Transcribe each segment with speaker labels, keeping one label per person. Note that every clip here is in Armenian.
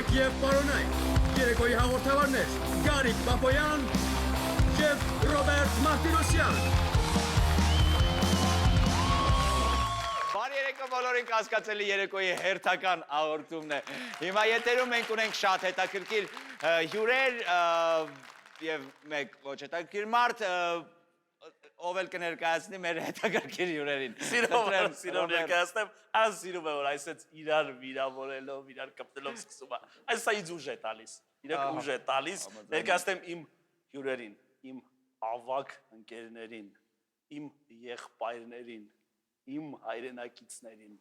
Speaker 1: Բարեկամներ եւ պարոնայք, երեկոյի հաղորդավարներ Գարիկ Պապոյան եւ Ռոբերտ Մարտիրոսյան։
Speaker 2: Բարի երեկո բոլորին, կասկածելի երեկոյի հերթական հաղորդումն է։ Հիմա եթերում մենք ունենք շատ հետաքրքիր հյուրեր եւ մեկ ոչ հետաքրքիր մարդ, ով էլ կներկայացնի մեր հետաքրքիր հյուրերին։
Speaker 3: Սիրով ներկայացնեմ, այս սիրում է, որ այսպես իրար վիրավորելով, իրար կպտելով սկսում է։ Այս սա ինձ ուժ է տալիս, իրոք ուժ է տալիս, ներկայացնեմ իմ հյուրերին, իմ ավագ ընկերներին, իմ եղբայրներին, իմ հայրենակիցներին,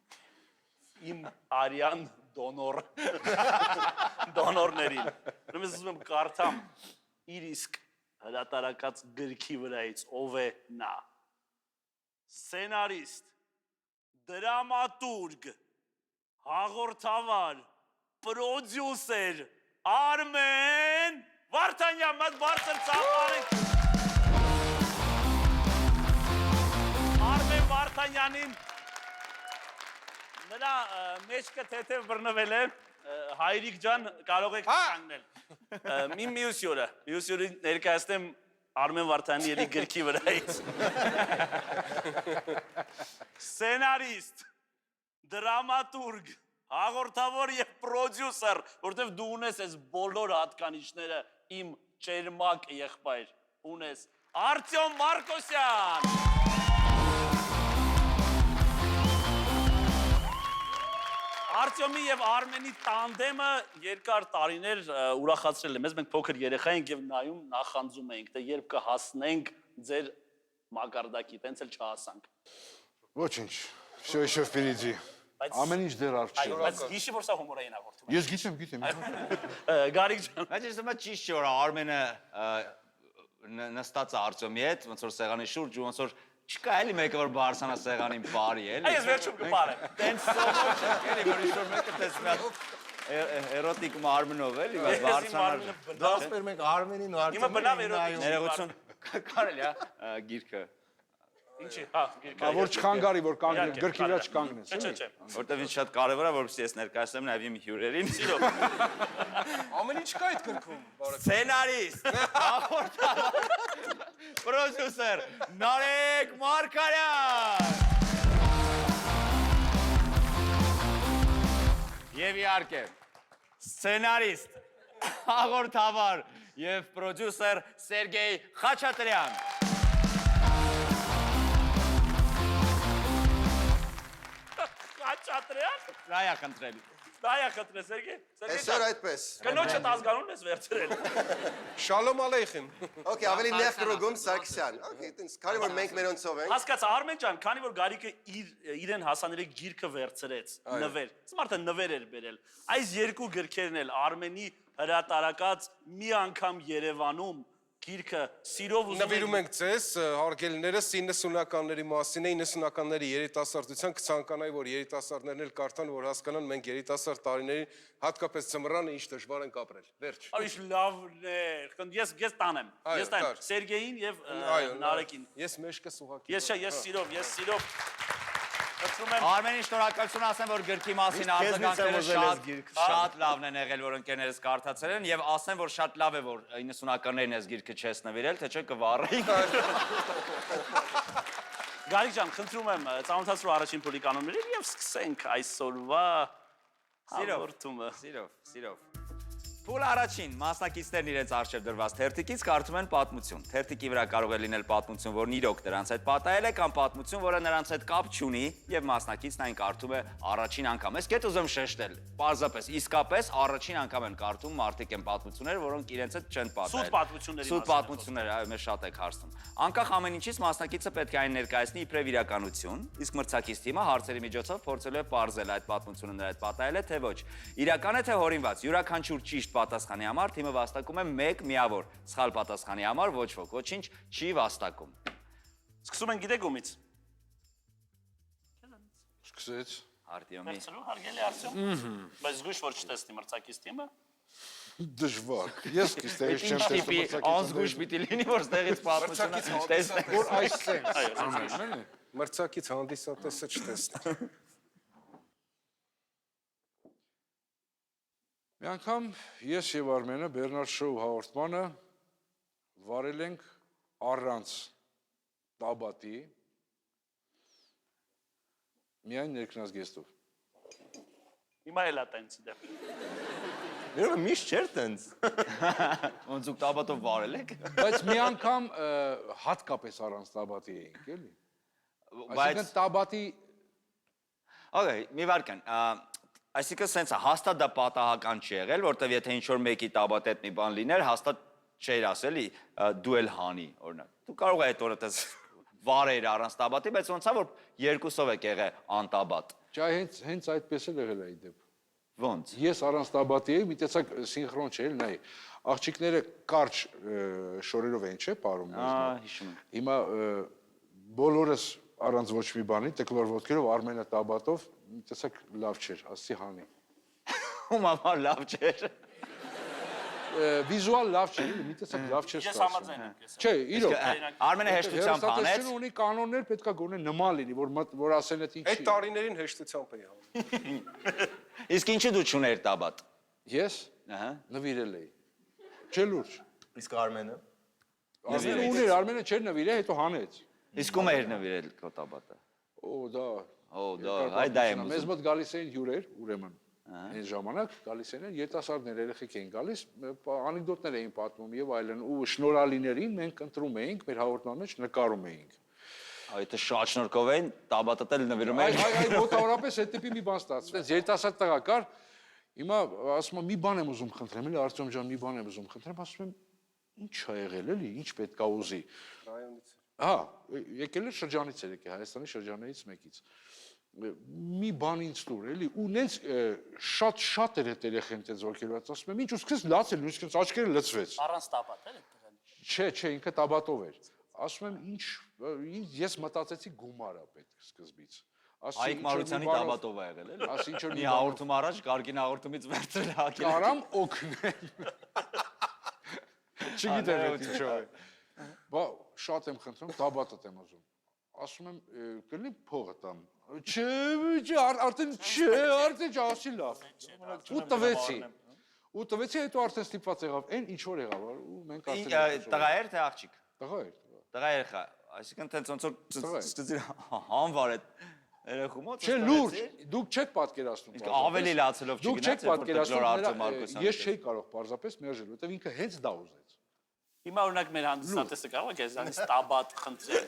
Speaker 3: իմ արյան դոնորներին։ Ուրեմն ուզում եմ կարդամ իր իսկ հրատարակած գրքի վրայից ով է նա։ Սցենարիստ, դրամատուրգ, հաղորդավար, պրոդյուսեր, Արմեն Վարդանյան, մեծ բարձր ծափարենք։ Արմեն Վարդանյանին նրա մեջքը թեթև բռնվել է, հայրիկ ջան, կարող եք կանգնել։ Մյուս յուրը ներկայացնեմ Արմեն Վարդանի ելի գրքի վրայից։ Սցենարիստ, դրամատուրգ, հաղորդավոր և պրոդյուսեր, որտև դու ունես ես բոլոր հատկանիշները իմ ճերմակ եղբայր, ունես Արտյոմ Մարկոսյան։ Արտյոմի և Արմենի տանդեմը երկար տարիներ ուրախացրել է մեզ, մենք փոքր երեխա ենք և նայում նախանձում էինք, թե երբ կհասնենք ձեր մակարդակի, տենց էլ չհասանք։
Speaker 4: Ոչինչ, всё еще впереди։ Ամեն ինչ դեռ առջև։
Speaker 3: Այո, բայց հիշի, որ սա հումորային հաղորդում է։
Speaker 4: Ես գիտեմ։
Speaker 3: Գարիկ ջան։
Speaker 2: Բայց ես հիմա ճիշտ չէ, որ Արմենը նստած է Արտյոմի հետ, ոնց որ սեղանի շուրջ ու ոնց որ չկա էլի մեկը, որ բարձանա սեղանին բարի էլի։
Speaker 3: Այս վերջում կպարեմ։
Speaker 2: Տենց սովոր չեք էլի, որ ինչ-որ մեկը տեսնա էրոտիկ մարմնով էլի, բարձանա։
Speaker 5: Դա ասում ենք Արմենին ու Արտյոմին։
Speaker 3: Հիմա բնավ էրոտիկ։
Speaker 2: Ներողություն, կարելի է գիրքը։
Speaker 3: Ինչի, հա,
Speaker 4: Որ չխանգարի, որ գրքի վրա չկանգնես։
Speaker 3: Չէ։
Speaker 2: Որտեվ ինձ շատ կարևոր է, որպեսզի ես ներկայացնեմ նաև իմ հյուրերին։
Speaker 3: Սիրով։
Speaker 5: Ամեն ինչ կա այդ գրքում։
Speaker 2: Սցենարիստ, հաղորդավար, պրոդյուսեր Նարեկ Մարգարյան։ Եվ իհարկե, սցենարիստ, հաղորդավար և պրոդյուսեր Սերգեյ Խաչատրյան։
Speaker 3: Խաչատրյան։
Speaker 2: Դա է խնդրել։
Speaker 3: Դա է խնդրել, Սերգեյ։
Speaker 5: Այսօր այդպես։
Speaker 3: Կնոջդ ազգանունն ես վերցրել։
Speaker 5: Շալոմ ալեյխիմ։ Okay, ավելի նեղ գրողում Սարգսյան։ Okay, տենց քանի որ մենք մերոնցով ենք։
Speaker 3: Հասկացա, Արմեն ջան, քանի որ Գարիկը իրեն հասանելի գիրքը վերցրեց, նվեր։ Սմարտը նվեր էր բերել։ Այս երկու գրքերն էլ Արմենի հրատարակած մի անգամ Երևանում գիրքը սիրով ուզում
Speaker 6: Նվիրում ենք ձեզ, հարգելիներս 90-ականների մասին է, 90-ականների երիտասարդության կցանկանայի, որ երիտասարդներն էլ կարդան, որ հասկանան մենք երիտասարդ տարիների հատկապես ծմռանը ինչ դժվար ենք ապրել։ Վերջ։
Speaker 3: Արիշ լավն է, ես տանեմ, Սերգեյին և Նարեկին։
Speaker 6: Ես մեջքս ուղղակի։
Speaker 3: Ես սիրով։
Speaker 2: Արմենին շնորհակալություն ասեմ, որ գրքի մասին արձագանքները շատ լավն են եղել, որ ընկերներս կարդացել են, և ասեմ, որ շատ լավ է, որ 90-ականներին ես գիրքը չես նվիրել, թե չէ կվառեինք։
Speaker 3: Գարիկ ջան, խնդրում եմ, ծանոթացրու առաջին փուլի կանոններին և սկսենք այսօրվա հաղորդումը։
Speaker 2: Սիրով։ Փուլ առաջին, մասնակիցներն իրենց առջև դրված թերթիկից կարդում են պատմություն։ Թերթիկի վրա կարող է լինել պատմություն, որն իրոք դրանց հետ պատահել է, կամ պատմություն, որը նրանց հետ կապ չունի, եւ մասնակիցն այն կարդում է առաջին անգամ։ Ես կետ ուզում շեշտել, պարզապես, իսկապես առաջին անգամ են կարդում մարդիկ են պատմությունները, որոնք իրենց հետ չեն պատահել։ Սուտ պատմություններ, այո, մեզ շատ եք հարցնում։ Անկախ ամեն ինչից մասնակիցը պետք է այն ներկայացնի իբրև իրականություն, իսկ մրցակից թիմը հարցերի միջոցով փորձելու է պարզել այդ պատմությունը նրա հետ պատահել է թե ոչ։ Իրական է թե հորինված, յուրաքանչյուր ճիշտ պատասխանի համար թիմը վաստակում է 1 միավոր, սխալ պատասխանի համար ոչ ոք, ոչինչ չի վաստակում։
Speaker 3: Սկսում են գիտեք ումից։
Speaker 4: Սկսեց։
Speaker 2: Արտյոմի։
Speaker 3: Վերցրու, հարգելի Արտյոմ։ Բայց զգույշ որ չտեսնի մրցակից թիմը։
Speaker 4: Դժվար։ Ես քիստերից չեմ տեսնում մրցակիցը։
Speaker 2: Անզգույշ պիտի լինի, որ ստեղից պատմությունը տեսնենք։
Speaker 4: Որ այս սենց։
Speaker 6: Մրցակից հանդիսատեսը չտեսնի։
Speaker 4: Մի անգամ ես եւ Արմենը Բեռնարդ Շոու հաղորդմանը վարել ենք առանց տաբատի միայն ներքնազգեստով։
Speaker 3: Հիմա էլ է տենց դեպ։
Speaker 5: Երբ միշտ չէր տենց։
Speaker 2: Ոնց դուք տաբատով վարել եք։
Speaker 4: Բայց մի անգամ հատկապես առանց տաբատի էինք, էլի։ Այսինքն տաբատի
Speaker 2: Okay, մի վարքան, այսինքն սենց է, հաստատ դա պատահական չի եղել, որտեվ եթե ինչ-որ մեկի տաբատ հետ մի բան լիներ, հաստատ չէր ասելի, դու էլ հանի, օրինակ։ Դու կարող է այդ օրը տես վարեր առանց տաբատի, բայց ոնց է, որ երկուսով եք եղել անտաբատ։
Speaker 4: Ճա հենց այդպես էլ եղել է այդ դեպք։
Speaker 2: Ոնց։
Speaker 4: Ես առանց տաբատի էի, մի տեսակ սինխրոն չէ, նայ։ Աղջիկները կարճ շորերով են, չէ, պարում մեզ։
Speaker 2: Հիշում եմ։
Speaker 4: Հիմա բոլորս առանց ոչ մի բանի, տեկլոր ոտքերով Արմենը տաբատով, մի տեսակ լավ չէր, ասի հանի։
Speaker 2: Ում համար լավ չէր։
Speaker 4: Վիզուալ լավ չէր, մի տեսակ լավ չէր
Speaker 3: Ես
Speaker 4: ստացվում։
Speaker 3: համաձայն եմ ես։
Speaker 4: Չէ, իրոք։
Speaker 2: Արմենը հեշտությամբ հանեց։
Speaker 4: Հերոստատեսությունը ունի կանոններ, պետքա գոնե նման լինի, որ ասեն այդ ինչի։
Speaker 6: Այդ տարիներին հեշտությամբ էի հանում։
Speaker 2: Իսկ ինչի դու չուներ տաբատ։
Speaker 4: Ես
Speaker 2: Ահա։
Speaker 4: նվիրել էի։ Չէ լուրջ։
Speaker 5: Իսկ Արմենը։
Speaker 4: Արմենը ուներ, Արմենը չէր նվիրել, հետո հանեց։
Speaker 2: Իսկ ում էր նվիրել քո տաբատը։
Speaker 4: Օ, դա։
Speaker 2: Այ դա եմ
Speaker 4: Մեզ
Speaker 2: ուզում։
Speaker 4: մոտ գալիս էին հյուրեր, ուրեմն։ Այն ժամանակ գալիս էին երիտասարդներ, երեխեք էին գալիս, անեկդոտներ էին պատմում եւ այլն, ու շնորհալիներին մենք ընտրում էինք, մեր հաղորդման մեջ նկարում էինք։
Speaker 2: Այդ շատ շնորհքով էին, տաբատը էլ նվիրում
Speaker 4: Այ
Speaker 2: էին։
Speaker 4: մոտավորապես այդ տիպի մի բան ստացվեց։ Երիտասարդ տղա կար, հիմա ասում եմ մի բան եմ ուզում խնդրեմ, էլի Արտյոմ ջան, մի բան եմ ուզում խնդրեմ, ասում եմ ինչ ա եղել էլի, ինչ պետքա ուզի։
Speaker 6: Ռայոնից։
Speaker 4: Հա, եկել է շրջանից էր եկել, Հայաստանի շրջաններից մեկից։ Մի բան ինձ տուր, էլի, ու նենց շատ էր այդ երեխեն տենց ոգելված, ասում եմ, ինչ ուզքես լացել, նույնիսկ աչքերը լցվեց։
Speaker 3: Առանց տաբատ էլ տղեն։
Speaker 4: Չէ, ինքը տաբատով էր։ Ասում եմ, ես մտածեցի գումար է պետք սկզբից։
Speaker 2: Այկ Մարությանի տաբատով է եղել, էլի։
Speaker 4: Ասի ինչ որ
Speaker 2: Մի հաղորդում առաջ Գարգին հաղորդումից վերցրել հակել։
Speaker 4: կարամ օգնել։ Չգիտեմ այդ ինչով է։ Բա շատ եմ խնդրում, տաբատդ եմ ուզում։ Ասում եմ, կլինի փողը տամ։ Չէ, արդեն ասի լավ։ Ու տվեցի։ Ու տվեցի, հետո արդեն ստիպված եղավ, այն ինչ որ եղավ, ու մենք արդեն
Speaker 2: Տղա էր թե աղջիկ։
Speaker 4: տղա էր։
Speaker 2: Տղա երեխա, այսինքն տենց ոնց որ սկզբից հանվար է երեխու մոտ։
Speaker 4: Չէ, լուրջ, դուք չեք պատկերացնում։
Speaker 2: Իսկ ավելի լացելով
Speaker 4: Դուք չեք
Speaker 2: չգնաց,
Speaker 4: պատկերացնում, ես չէի կարող պարզապես մերժել, որտեվ ինքը հենց դա ուզեց։
Speaker 3: Հիմա օրինակ մեր հանդիսատեսը կարող է քեզանից տաբատ խնդրել։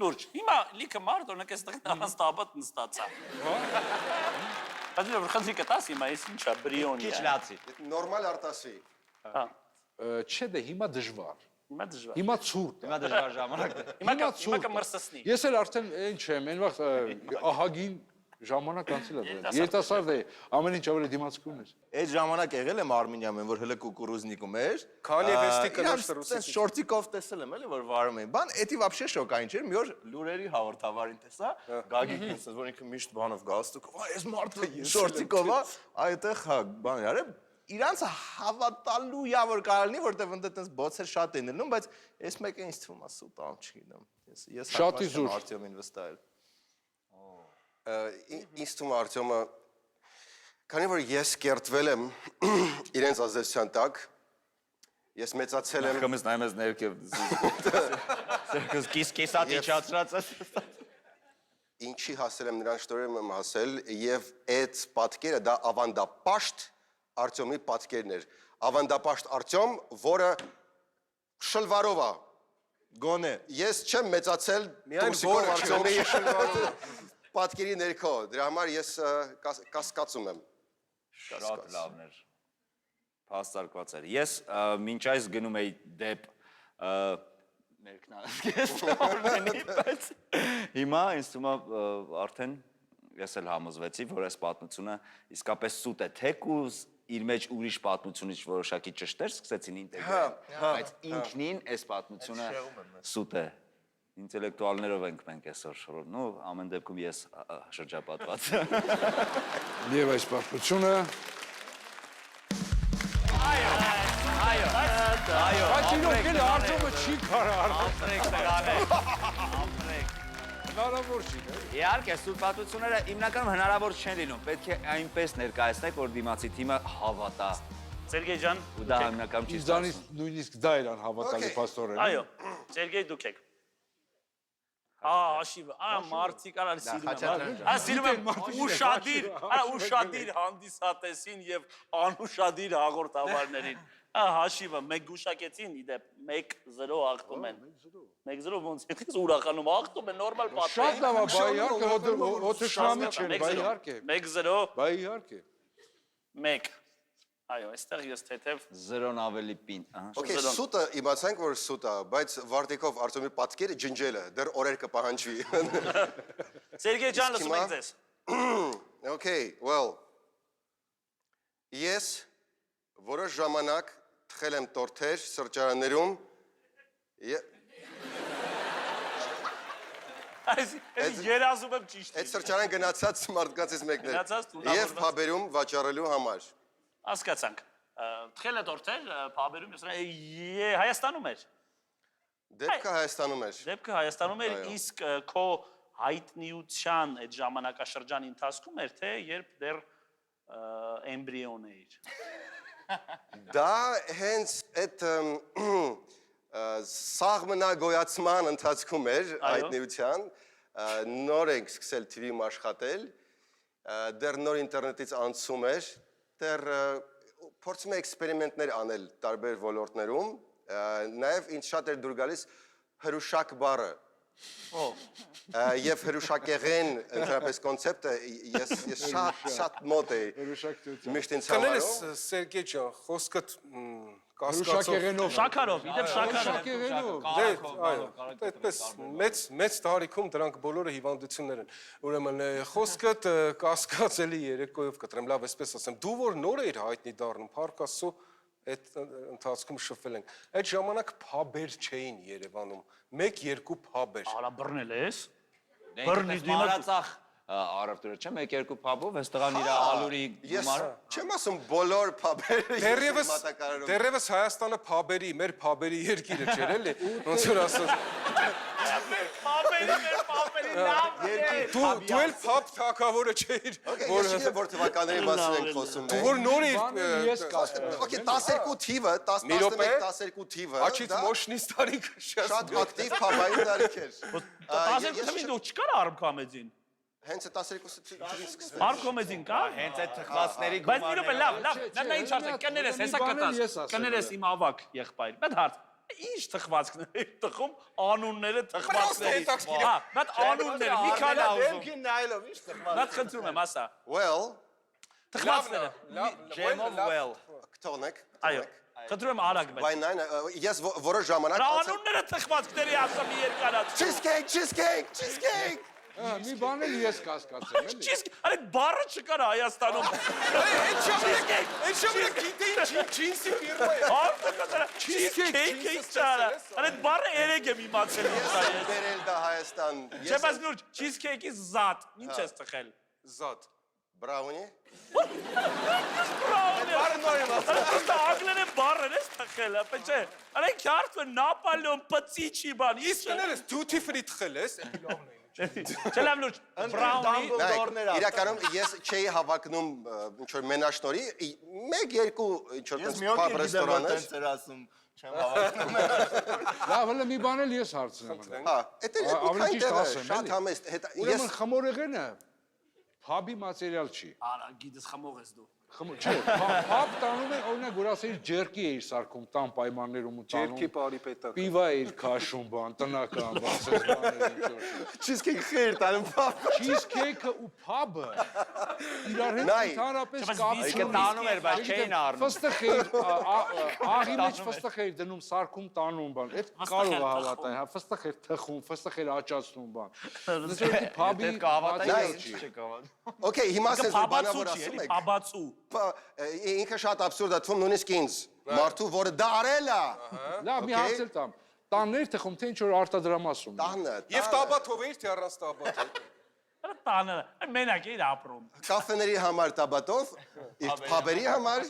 Speaker 3: Լուրջ։ Հիմա լիքը մարդ օրինակ այս տղեն առանց տաբատ նստածա։ Բայց որ խնդրի կտաս հիմա ես ինչա բրիոնի։
Speaker 2: Քիչ լացի։
Speaker 5: Նորմալ արտասի։
Speaker 3: Հա։
Speaker 4: Չէ, դե հիմա դժվար։
Speaker 3: Հիմա դժվար։
Speaker 4: Հիմա ցուրտ է։
Speaker 2: Հիմա դժվար ժամանակն է։
Speaker 3: Հիմա կմրսսնի։
Speaker 4: Ես էլ արդեն այն չեմ, այն վաղ ահագին ժամանակ անցել է դրան։ Երիտասարդ է, ամեն ինչ ավելի դիմացկուն էր։
Speaker 5: Այդ ժամանակ եղել եմ Արմենիայում, որ հələ կուկուրուզնիկում էր։
Speaker 6: Քանի վեստի կնոջ
Speaker 5: Սենց շորտիկով տեսել եմ, էլի որ վարում էին։ Բան, էդի вообще շոկային չէր։ Մի օր լուրերի հաղորդավարին տեսա, Գագիկին ասես, որ ինքը միշտ բանով գալստուկով, այ այս մարդը շորտիկով է, այդտեղ հա, բան արել։ Իրանց հավատալու յա որ կարելի, որտեվ ընդ այդպես բոցեր շատ են լինում, բայց այս մեկը ինձ թվում է սուտամ, չգիտեմ։ Ես
Speaker 4: Շատի զուր։
Speaker 5: Արտյոմին վստահել։ Ինձ թվում է Արտյոմը, քանի որ ես կերտվել եմ իրենց ազդեցության տակ, ես մեծացել եմ։
Speaker 2: Կմս նայում ես ներքև։ Սերկս կիսատ իջացրած է։
Speaker 5: Ինչի հասել եմ նրան շտորեմ եմ հասել եւ այդ պատկերը դա ավանդապաշտ Արտյոմի պատկերն էր։ Ավանդապաշտ Արտյոմ, որը շլվարով է։ Գոնե։ Ես չեմ մեծացել
Speaker 6: Միայն
Speaker 5: Տուսիկով
Speaker 6: որ
Speaker 5: Արտյոմի
Speaker 6: շլվարով
Speaker 5: պատկերի ներքո։ Դրա համար ես կասկածում եմ։
Speaker 2: Շատ լավն էր։ Փաստարկված էր։ Ես մինչ այս գնում էի դեպ ներքնազգեստ, բայց հիմա ինձ թվում է արդեն ես էլ համոզվեցի, որ այս պատմությունը իսկապես սուտ է, թեկուզ իր մեջ ուրիշ պատմությունից որոշակի ճշտեր սկսեցին ինտեգրել, բայց ինքնին այս պատմությունը սուտ է։ Ինտելեկտուալներով ենք մենք այսօր, նո ամեն դեպքում ես շրջապատված։
Speaker 4: Եվ այս պատմությունը
Speaker 2: Այո,
Speaker 4: Բայց իրոք էլ Արտյոմը չի կարա
Speaker 2: ապրեք տղաներ, ապրեք։
Speaker 4: հնարավոր չի, դե։
Speaker 2: Իհարկե, սուտ պատմությունները հիմնականում հնարավոր չեն լինում։ Պետք է այնպես ներկայացնեք, որ դիմացի թիմը հավատա։
Speaker 3: Սերգեյ ջան,
Speaker 2: Ու դա հիմնականում չի
Speaker 4: Իզանից
Speaker 2: ստացվում։
Speaker 4: նույնիսկ դա էր անհավատալի
Speaker 5: Okay.
Speaker 4: փաստորեն։
Speaker 3: այո, Սերգեյ դուք եք։ Աշիվը, մարդիկ արալ սիրում եմ։ Ուշադիր, ուշադիր հանդիսատեսին եւ անուշադիր հաղորդավարներին։ Հաշիվը մեկ գուշակեցին, իդեպ 1-0 հաղթում են։ 1-0 ոնց է, ուրականում հաղթում են, նորմալ պատմում։
Speaker 4: Շատ լավ է, բա իհարկե, ոթշամի չեն, բա իհարկե։
Speaker 3: 1-0,
Speaker 4: Բա իհարկե։
Speaker 3: 1։ Այո, այստեղ ես թեթև
Speaker 2: 0-ն ավելի պին, ահա։
Speaker 5: Okay, սուտը իմացանք որ սուտ է, բայց Վարդիկով Արտեմի պատկերը ջնջելը դեռ օրեր կպահանջվի։
Speaker 3: Սերգեյ ջան, լսում ենք ձեզ։
Speaker 5: Okay, well. Ես որոշ ժամանակ թխել եմ տորթեր սրճարաններում։
Speaker 3: Այս երազում եմ ճիշտ։
Speaker 5: Այդ սրճարան գնացած մարդկանցից մեկն է։
Speaker 3: Գնացած տունավորված։
Speaker 5: Եվ փաբերում վաճառելու համար։
Speaker 3: Հասկացանք։ Թխել է տորթեր, փաբերում Հայաստանում էր։
Speaker 5: Դեպքը Հայաստանում էր։
Speaker 3: Դեպքը Հայաստանում էր,
Speaker 5: Այո։
Speaker 3: իսկ քո հայտնիության այդ ժամանակաշրջանի ընթացքում էր, թե երբ դեռ էմբրիոն էիր։
Speaker 5: Դա հենց այդ սաղմնագոյացման ընթացքում էր հայտնիության, նոր ենք սկսել TV-ում աշխատել, դեռ նոր ինտերնետից անցում էր, դեռ փորձում է էքսպերիմենտներ անել տարբեր ոլորտներում, նաև ինձ շատ էր դուր գալիս հրուշակ բառը։ Եվ հրուշակեղեն ընդհանրապես կոնցեպտը ես շատ մոտ էի միշտ ինձ
Speaker 6: Կներես
Speaker 5: համարում։
Speaker 6: Սերգեյ ջան, խոսքդ կասկածով։
Speaker 4: Շակեղենով։
Speaker 3: Շաքարով, իդեպ շաքարով։
Speaker 4: Շակեղենով։
Speaker 6: Այո, այդպես մեծ տարիքում դրանք բոլորը հիվանդություններ են։ Ուրեմն խոսքդ կասկածելի երեկոյով կտրեմ, լավ այսպես ասեմ։ Դու որ նոր էիր հայտնի դառնում, Փառք Աստծո, այդ ընթացքում շփվել ենք։ Այդ ժամանակ փաբեր չէին Երևանում, 1-2 փաբեր։
Speaker 3: Արա բռնել ես։
Speaker 2: Բռնի դիմացախ առավոտը չէ, 1-2 փաբով, այս տղան իր ալուրի
Speaker 5: Ես
Speaker 2: գումար։
Speaker 5: չեմ ասում բոլոր փաբերը
Speaker 6: Դեռևս Հայաստանը փաբերի, մեր փաբերի երկիրը չէր էլի։ Ոնց որ ասած։
Speaker 3: Պապերի լավ է։
Speaker 6: Դու էլ փաբ թակավորը չէիր։
Speaker 5: Ես չգիտեմ որ թվականների մասին ենք խոսում։
Speaker 6: Դու որ նոր
Speaker 4: Ես
Speaker 6: էիր։
Speaker 4: կասեմ։
Speaker 5: Okay, 12 թիվը, 11-12 թիվը։
Speaker 6: Աչից մոշնից տարիք
Speaker 5: Շատ ակտիվ փաբային տարիք էր։
Speaker 3: 12 թվին դու չկար Արմքամեդին։
Speaker 5: Հենց 12 թվից սկսվել։
Speaker 3: Արմքամեդին կա։
Speaker 2: Հենց այդ թխվածների
Speaker 3: Բայց մի րոպե, լավ, նա ինչ հարց է, կներես, հեսա կտաս։ Կներես իմ ավակ եղբայր։ Բայց հարց, ինչ թխվածքներ է տխում, անունները թխվածքների։ Հա, բայց անունները մի քանի
Speaker 5: Դեմքին նայելով ինչ թխված։
Speaker 3: Նա խնդրում եմ, ասա։
Speaker 5: Well,
Speaker 3: Թխվածքները։
Speaker 2: Jam-of well։
Speaker 5: կթողնեք։
Speaker 3: Այո։ Խնդրում եմ արագ բայց։
Speaker 5: Բայց ես որոշ ժամանակ
Speaker 3: Անունները թխվածքների ասա մի երկարած։
Speaker 5: Cheesecake։
Speaker 4: Մի բան էլ ես կասկածեմ, էլի։
Speaker 3: Ճիսկ, այդ բառը չկար Հայաստանում։
Speaker 6: Այդ ժամանակ գիտեին ջինսի ֆիրմա է։
Speaker 3: Արդյոք cheesecake չարա։ Այդ բառը երեք եմ իմացել
Speaker 5: Ես
Speaker 3: ուշա։
Speaker 5: եմ բերել դա Հայաստան։
Speaker 3: Չէ, բայց լուրջ, cheesecake-ի զատ, ինչ ես տխել։
Speaker 6: Զատ։
Speaker 5: Բրաունի։
Speaker 3: Բառը նոր եմ ասել։ Դա անգլերեն բառեր ես տխել, ապա չէ։ Արեք քարտը Նապոլեոն պծիչի բան։
Speaker 6: Իսկ կներես duty free թխել ես, էլի լավն է։
Speaker 3: Չէ, լավ լուրջ, brownie
Speaker 5: Իրականում ես չէի հավակնում ինչ որ մենաշնորի, 1-2 ինչ որ փաբ ռեստորաններ։
Speaker 4: Լավ, հələ մի բան էլ ես հարցնեմ։
Speaker 5: Հա, դա
Speaker 4: Ավելի ճիշտ ասեմ,
Speaker 5: շատ
Speaker 4: էլի։
Speaker 5: համեստ։
Speaker 4: Ուրեմն խմորեղենը փաբի մատերիալ չի։
Speaker 3: Արա, գիտես խմող ես դու։
Speaker 4: Չէ, փաբ տանում են, օրինակ որ ասեիր ջերկի էիր սարքում տան պայմաններում ու տանում։
Speaker 6: Ջերքի բարի պետակ։
Speaker 4: Պիվա էիր քաշում բան, տնական բացես բաներ ինչ որ։
Speaker 5: Cheesecake խեր տանում փաբ։
Speaker 4: Cheesecake-ը ու փաբը իրար հետ ընդհանրապես կապ
Speaker 2: Իքը տանում էր, բայց չէին առնում։
Speaker 4: Ֆստխ էիր, աղի մեջ ֆստխ էիր դնում սարքում տանում բան։ Այդ կարող է հավատալ, հա, ֆստխ էր թխում, ֆստխ էր աճացնում բան։ Դե փաբի
Speaker 2: Պետք է հավատայի,
Speaker 4: չի։
Speaker 2: չի կհավատա։
Speaker 5: Okay, հիմա ասես որ
Speaker 3: Փաբացու
Speaker 5: բանավոր
Speaker 3: չի,
Speaker 5: ասում
Speaker 3: էլի,
Speaker 5: եք։
Speaker 3: փաբացու։
Speaker 5: Ինքը շատ աբսուրդ է թվում նույնիսկ ինձ։ Մարդու որը դա արել է։
Speaker 4: Լավ, մի հարց էլ տամ։ Տաններ թխում թե ինչ որ արտադրամասում։
Speaker 5: Տանը։
Speaker 6: Եվ տաբաթով էիր թե առանց տաբաթ։
Speaker 3: Դա տանը, մենակ էիր ապրում։
Speaker 5: Կաֆեների համար տաբատով, իսկ փաբերի համար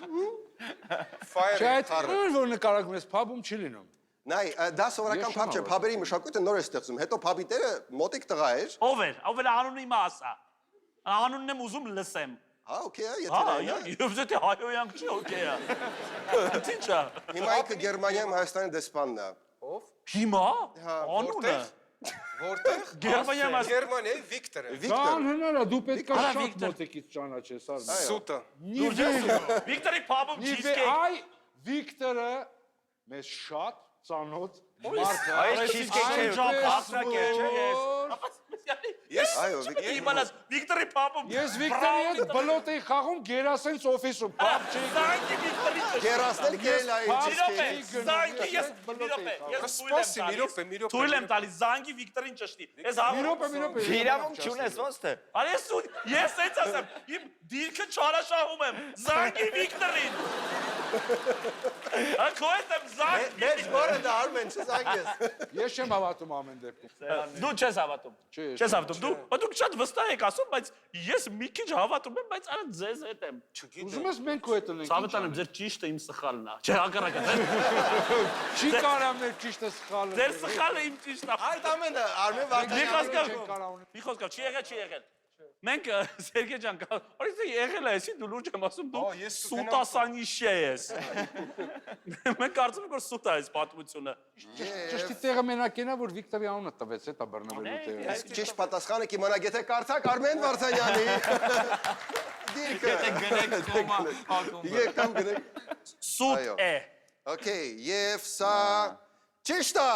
Speaker 4: Չէ, այդ որ նկարագրում ես փաբում չի լինում։
Speaker 5: Նայ, դա սովորական փաբ չէ, փաբերի մշակույթը նոր է ստեղծում։ Հետո փաբի տերը մոտիկ տղա էր։
Speaker 3: Ով էր անունը իմը ասա։ Անունն եմ ուզում լսեմ։
Speaker 5: Հա, օքեյ է,
Speaker 3: Հա,
Speaker 5: եթե նա։
Speaker 3: ես դե հայոյանք չի, օքեյ է։ Ինչա։
Speaker 5: Հիմա ինքը Գերմանիայում Հայաստանի դեսպանն է։
Speaker 3: Հիմա։
Speaker 5: Հա,
Speaker 3: Անունը։
Speaker 6: Որտեղ։
Speaker 3: Գերմանիայում
Speaker 6: Գերմանիայի Վիկտորը։
Speaker 4: Կան հնարա, դու պետք է
Speaker 3: Արա,
Speaker 4: շատ
Speaker 3: Վիկտոր։
Speaker 4: մոտիկից ճանաչես, Արմեն։
Speaker 6: Սուտը։
Speaker 3: Վիկտորի փաբում cheesecake։
Speaker 4: Այ Վիկտորը մեզ շատ ծանոթ մարդ է։
Speaker 2: Այս cheesecake-ը
Speaker 3: Հասնակեր չէ։
Speaker 6: Ես
Speaker 5: Այո,
Speaker 3: Իմանաս Վիկտորի փաբում։
Speaker 4: Ես Վիկտորի հետ բլոտ էի խաղում Գերասենս օֆիսում, պապ չի։
Speaker 3: Զանգի Վիկտորի։
Speaker 5: Գերասնել կերել այն
Speaker 3: Իրոպե,
Speaker 5: cheesecake։
Speaker 3: զանգի ես իրոպե, ես
Speaker 6: Սպասի, մի րոպե։
Speaker 3: Թույլ եմ տալիս զանգի Վիկտորին ճշտի։ Ես
Speaker 4: Մի րոպե։
Speaker 2: Իրավունք չունես ոնց թե։
Speaker 3: Արես ու ես էս ասեմ, իմ դիրքը չարաշահում եմ, զանգի Վիկտորին։ Ակոյդ եմ զանգի։
Speaker 5: Մեր ժողովը դա Արմեն չզանգես։
Speaker 4: Ես չեմ հավատում ամեն դեպքում։
Speaker 3: Դու չես հավատում։
Speaker 4: Չէ,
Speaker 3: Չես հավատում։ Դու շատ վստահ եք ասում, բայց ես մի քիչ հավատում եմ, բայց արա ձեզ հետ եմ։
Speaker 4: Ուզում ես մենք ու հետ ունենք։
Speaker 3: Ցավտան եմ, ձեր ճիշտը իմ սխալն է։ Չէ, հակառակը։
Speaker 4: Չի կարամ մեր ճիշտը սխալը։
Speaker 3: Ձեր սխալը իմ ճիշտն է։
Speaker 5: Այդ ամենը Արմեն
Speaker 3: Մի
Speaker 5: Վարդանյանը
Speaker 3: խոսքով, մի խոսքով, չի եղել։ Մենք Սերգեյ ջան, օրինակ եղել է, այսի դու լուրջ եմ ասում, դու
Speaker 6: ես
Speaker 3: սուտասանիշե ես։ Մենք կարծում ենք որ սուտ է այս պատմությունը։
Speaker 4: Ճշտի տեղը մենակ ենա, որ Վիկտորի անունը տվեց, հետա բռնվելու տեղը։
Speaker 5: ճիշտ պատասխանը կիմանա, եթե կարդակ Արմեն Վարդանյանի դիրքը։
Speaker 2: Գնեք կոմա հակում։
Speaker 5: Եկամ գնեք։
Speaker 3: Սուտ
Speaker 5: Այո։
Speaker 3: է։
Speaker 5: Okay, եւ սա ճիշտ է։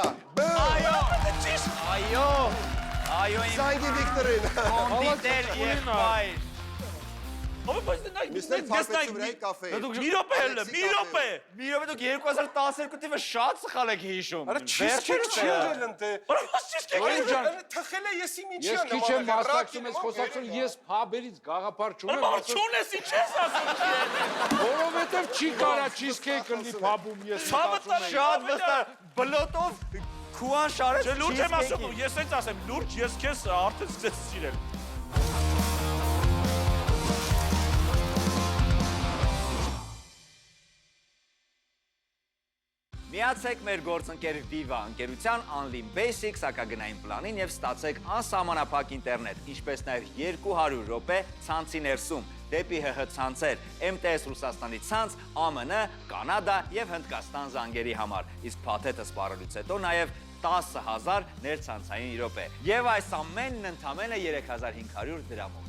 Speaker 3: Այո, ճիշտ։
Speaker 2: Այո, իմ
Speaker 5: Զանգի Վիկտորին։
Speaker 2: կոնդիտեր եղբայր։
Speaker 3: Ո՞վ բայց նա
Speaker 5: Միսներ փարփեցու վրայի կաֆե։
Speaker 3: մի րոպե էլ, մի րոպե։
Speaker 2: Մի րոպե դուք 2012 թիվը շատ սխալ եք հիշում։
Speaker 6: Արա cheesecake չի եղել ընտե։
Speaker 3: Որոշ ճիշտ է։
Speaker 6: Թխել է ես իմ ինչի
Speaker 4: Ես քիչ եմ մասնակցում ես խոսակցություն, ես փաբերից գաղափար չունեմ,
Speaker 3: Բան չունես, ինչ ես ասում։
Speaker 4: որովհետև չի կարա cheesecake լինի փաբում, ես
Speaker 3: Ցավը
Speaker 2: Շատ վստահ բլոտով քուան շարեց։
Speaker 3: Չէ, լուրջ եմ ասում, ես էս ասեմ, լուրջ ես քեզ արդեն սկսեցի սիրել։
Speaker 2: Միացեք մեր գործընկեր Viva ընկերության Unlim Basic սակագնային պլանին եւ ստացեք անսահմանափակ ինտերնետ, ինչպես նաեւ 200 րոպե ցանցի ներսում, դեպի ՀՀ ցանցեր, MTS Ռուսաստանի ցանց, ԱՄՆ, Կանադա եւ Հնդկաստան զանգերի համար, իսկ փաթեթը սպառելուց հետո նաեւ 10,000 ներցանցային րոպե։ Եվ այս ամենն ընդամենը 3500 դրամով։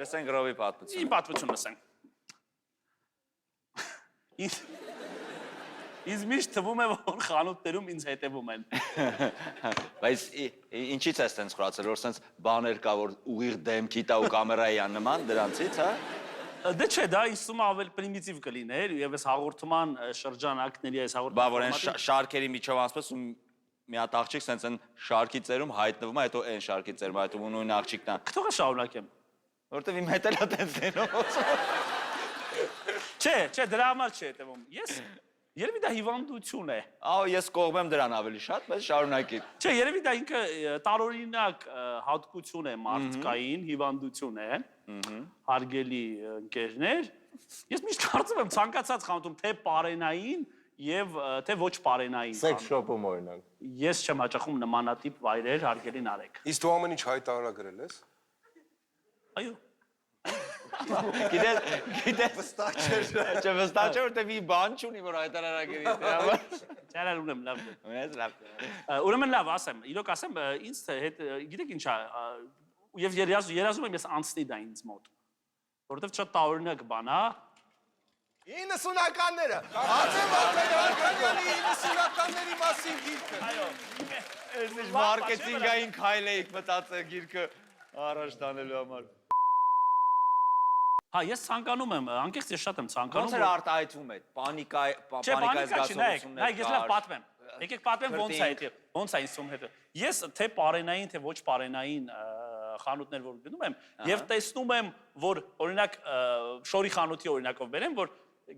Speaker 2: Լսենք Ռովի պատմություն։
Speaker 3: Իմ պատմություն լսենք։ Ինձ միշտ թվում է, որ խանութներում ինձ հետևում են։
Speaker 2: Բայց ինչի՞ց է ստենց խրացել, որ ստենց բաներ կա, որ ուղիղ դեմքի տա ու կամերայի աննման, դրանցից, հա։
Speaker 3: Դե չէ, դա իսում ավելի պրիմիտիվ կլիներ եւ այս հաղորդման շրջանակների այս
Speaker 2: Բա որ այն շարքերի միջով ասպես ու մի հատ աղջիկ ստենց են շարքի ծերում հայտնվում է, հետո այն շարքի ծերում հայտնվում ու նույն աղջիկն է։
Speaker 3: Քթողը շարունակեմ։
Speaker 2: Որտեվ իմ հետ էլ է տենց լինում։
Speaker 3: Չէ, դրա համար չի հետևում։ Ես երևի դա հիվանդություն է։
Speaker 2: Ահա ես կողմեմ դրան ավելի շատ, բայց շարունակի։
Speaker 3: Չէ, երևի դա ինքը տարօրինակ հատկություն է մարդկային, հիվանդություն է։ Հարգելի ընկերներ, ես միշտ կարծում եմ ցանկացած խանութում թե պարենային եւ թե ոչ պարենային։
Speaker 5: Sex shop-ում օրինակ։
Speaker 3: Ես չեմ հաճախում նմանատիպ վայրեր, հարգելի Նարեկ։
Speaker 6: Իսկ դու ամեն ինչ հայտարարագրել ես։
Speaker 3: Այո։
Speaker 2: Գիտես,
Speaker 5: Վստահ չէր։
Speaker 2: չէ, վստահ չէ, որտեվ մի բան չունի, որ հայտարարագրի դրա համար։
Speaker 3: Չարալ ունեմ լավ։
Speaker 2: Ունես լավ։
Speaker 3: Ուրեմն լավ ասեմ, իրոք ասեմ, ինձ հետ գիտեք ինչա, եւ երազում եմ ես անցնի դա ինձ մոտ։ Որովհետեւ շատ տարօրինակ բան է։
Speaker 5: 90-ականները։
Speaker 6: Ացեմ Վարդանյանի 90-ականների մասին գիրքը։
Speaker 3: Այո։
Speaker 2: Ես ինչ մարքեթինգային քայլ էիք մտածել գիրքը առաջ տանելու համար։
Speaker 3: Հա, ես ցանկանում եմ, անկեղծ ես շատ եմ ցանկանում։
Speaker 2: Ոնց էր արտահայտվում այդ պանիկայի զգացողությունները։
Speaker 3: Նայեք, ես լավ պատմեմ։ Եկեք պատմեմ ոնց է այդ, ոնց է ինձ հետ։ Ես թե պարենային, թե ոչ պարենային խանութներ որ գնում եմ եւ տեսնում եմ, որ օրինակ շորի խանութի օրինակով բերեմ, որ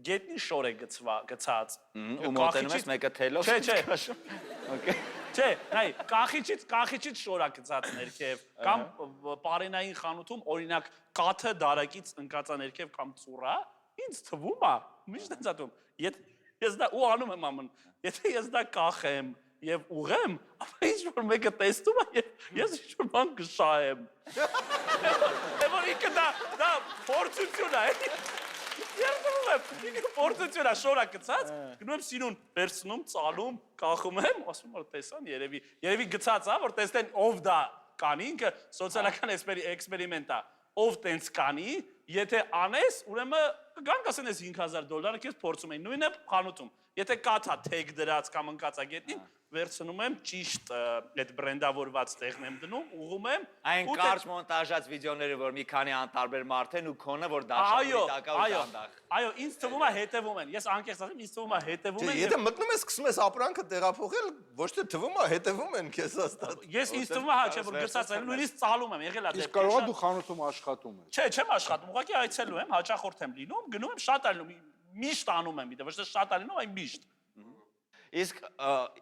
Speaker 3: գետնին շոր է գցած։
Speaker 2: Ու մոտենում ես մեկը թելով։
Speaker 3: Չէ։
Speaker 2: Okay։
Speaker 3: Չէ, նայ, կախիչից շորա գծած ներքև, կամ պարենային խանութում օրինակ կաթը դարակից ընկածա ներքև կամ ծուռա, ինձ թվում է, միշտ եմ ցածում, ես դա ու անում եմ ամեն, եթե ես դա կախեմ եւ ուղեմ, ապա ինչ-որ մեկը տեսնում է եւ ես ինչ-որ բան կշահեմ։ Եվ ինքը դա փորձություն է, երդվում եմ, ինքը փորձություն է, շորա գծած, գնում եմ սինուն, վերցնում, ծալում, կախում եմ, ասում որ տեսան, երևի գծած է, որ տեսնեն ով դա կանի, ինքը սոցիալական էքսպերիմենտ է, ով տենց կանի, եթե անես, ուրեմն կգանք ասեն ես $5,000, քեզ փորձում են, նույնը խանութում, եթե կաթա թեգ դրած կամ ընկածա գետնին, վերցնում եմ ճիշտ այդ բրենդավորված տեղն եմ դնում, ուղում եմ
Speaker 2: Այն կարճ մոնտաժած վիդեոները, որ մի քանի անտարբեր մարդ են ու քոնը, որ դաշնամուրի տակա ու դանդաղ։
Speaker 3: Այո, ինձ թվում է հետևում են, ես անկեղծ ասեմ, ինձ թվում է հետևում են։
Speaker 5: Եթե մտնում ես, սկսում ես ապրանքը տեղափոխել, ոչ թե թվում է, հետևում են քեզ հաստատ։
Speaker 3: Ես ինձ թվում է հա, չէ, որ գծած եմ, նույնիսկ ծալում եմ, եղել է
Speaker 4: Իսկ
Speaker 3: դեպք։
Speaker 4: կարող է դու խանութում աշխատում ես։
Speaker 3: Չէ, չեմ աշխատում, ուղղակի այցելում եմ, հաճախորդ եմ լինում, գնում եմ շատ ալնում, միշտ անում եմ, ոչ թե շատ ալնում, այլ միշտ։
Speaker 2: Իսկ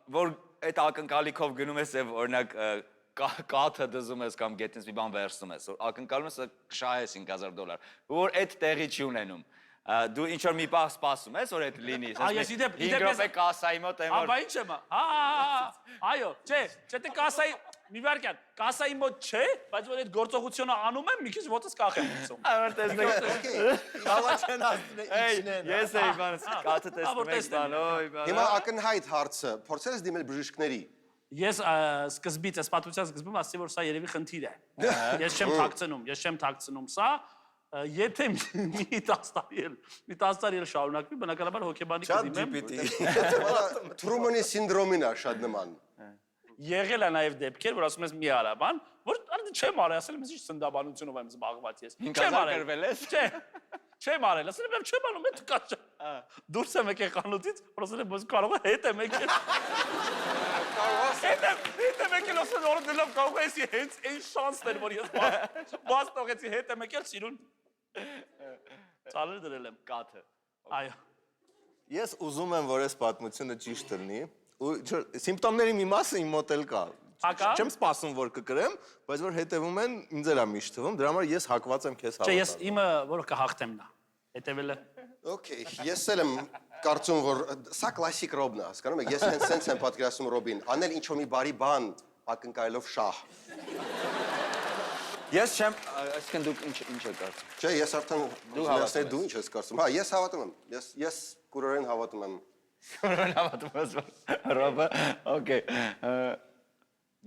Speaker 2: որ այդ ակնկալիքով գնում ես եւ օրինակ կաթը դզում ես կամ գետնից մի բան վերցնում ես, ակնկալում ես կշահես $5,000, որ այդ տեղի չի ունենում։ Դու ինչ որ մի բան սպասում ես, որ այդ լինի, ասես 5 րոպե կասայի մոտ եմ որ
Speaker 3: Աբա ինչ եմ, այո, չէ, թե կասայի, մի վարքյան, կասայի մոտ չէ, բայց որ այդ գործողությունը անում եմ, մի քիչ ոտս կախեմ ուծում։
Speaker 2: Այո, տեսնեք։
Speaker 5: Բավա չեն ասում իջնեն։
Speaker 2: Ես էի բան, կաթը տեսնում եմ բան, օй բան։
Speaker 5: Հիմա ակնհայտ հարցը, փորձել ես դիմել բժիշկների։
Speaker 3: Ես սկզբից, այս պատմության սկզբում ասացի, որ սա երևի խնդիր է։ Ես չեմ թաքցնում սա, եթե մի 10 տարի էլ շարունակվի, բնականաբար հոգեբանի կդիմեմ։
Speaker 5: Թրումանի սինդրոմին է շատ նման։
Speaker 3: Եղել է նաև դեպքեր, որ ասում ես մի արա բան, որ չեմ արել, ասել եմ, ինչ սնդաբանությունով եմ զբաղված ես։ Չեմ արել։ Չէ, չեմ արել, ասել եմ, չեմ անում, այդ կա։ Դուրս եմ եկել խանութից, որ ասել եմ, ո՞ս կարող է հետ եմ եկել։ Հետ եմ եկել, ասել որ դելով կարող է էսի հենց այն շանսն էր, որ ես բաց տողեցի հետ եմ եկել սիրուն։ Ծալեր դրել եմ
Speaker 2: Կաթը։
Speaker 3: Այո։
Speaker 5: Ես ուզում եմ, որ այս պատմությունը ճիշտ լինի, ու սիմպտոմների մի մասը իմ մոտ էլ կա։ Չեմ սպասում, որ կկրեմ, բայց որ հետևում են, ինձ էլ է միշտ թվում, դրա համար ես հակված եմ քեզ
Speaker 3: Չէ, ես իմը որ կհաղթեմ նա։ Հետևել է։
Speaker 5: Okay, ես էլ եմ կարծում, որ սա կլասիկ Ռոբն է, հասկանում եք, ես հենց սենց եմ պատկերացնում Ռոբին, անել ինչ-որ մի բարի բան, ակնկալելով շահ։
Speaker 2: Ես չեմ, այսինքն դուք ինչ եք կարծում։
Speaker 5: Չէ, ես արդեն դու ինչ ես կարծում։ Հա, ես հավատում եմ։ Ես կուրորեն հավատում եմ։
Speaker 2: Կուրորեն հավատում ես Ռոբը, օքեյ։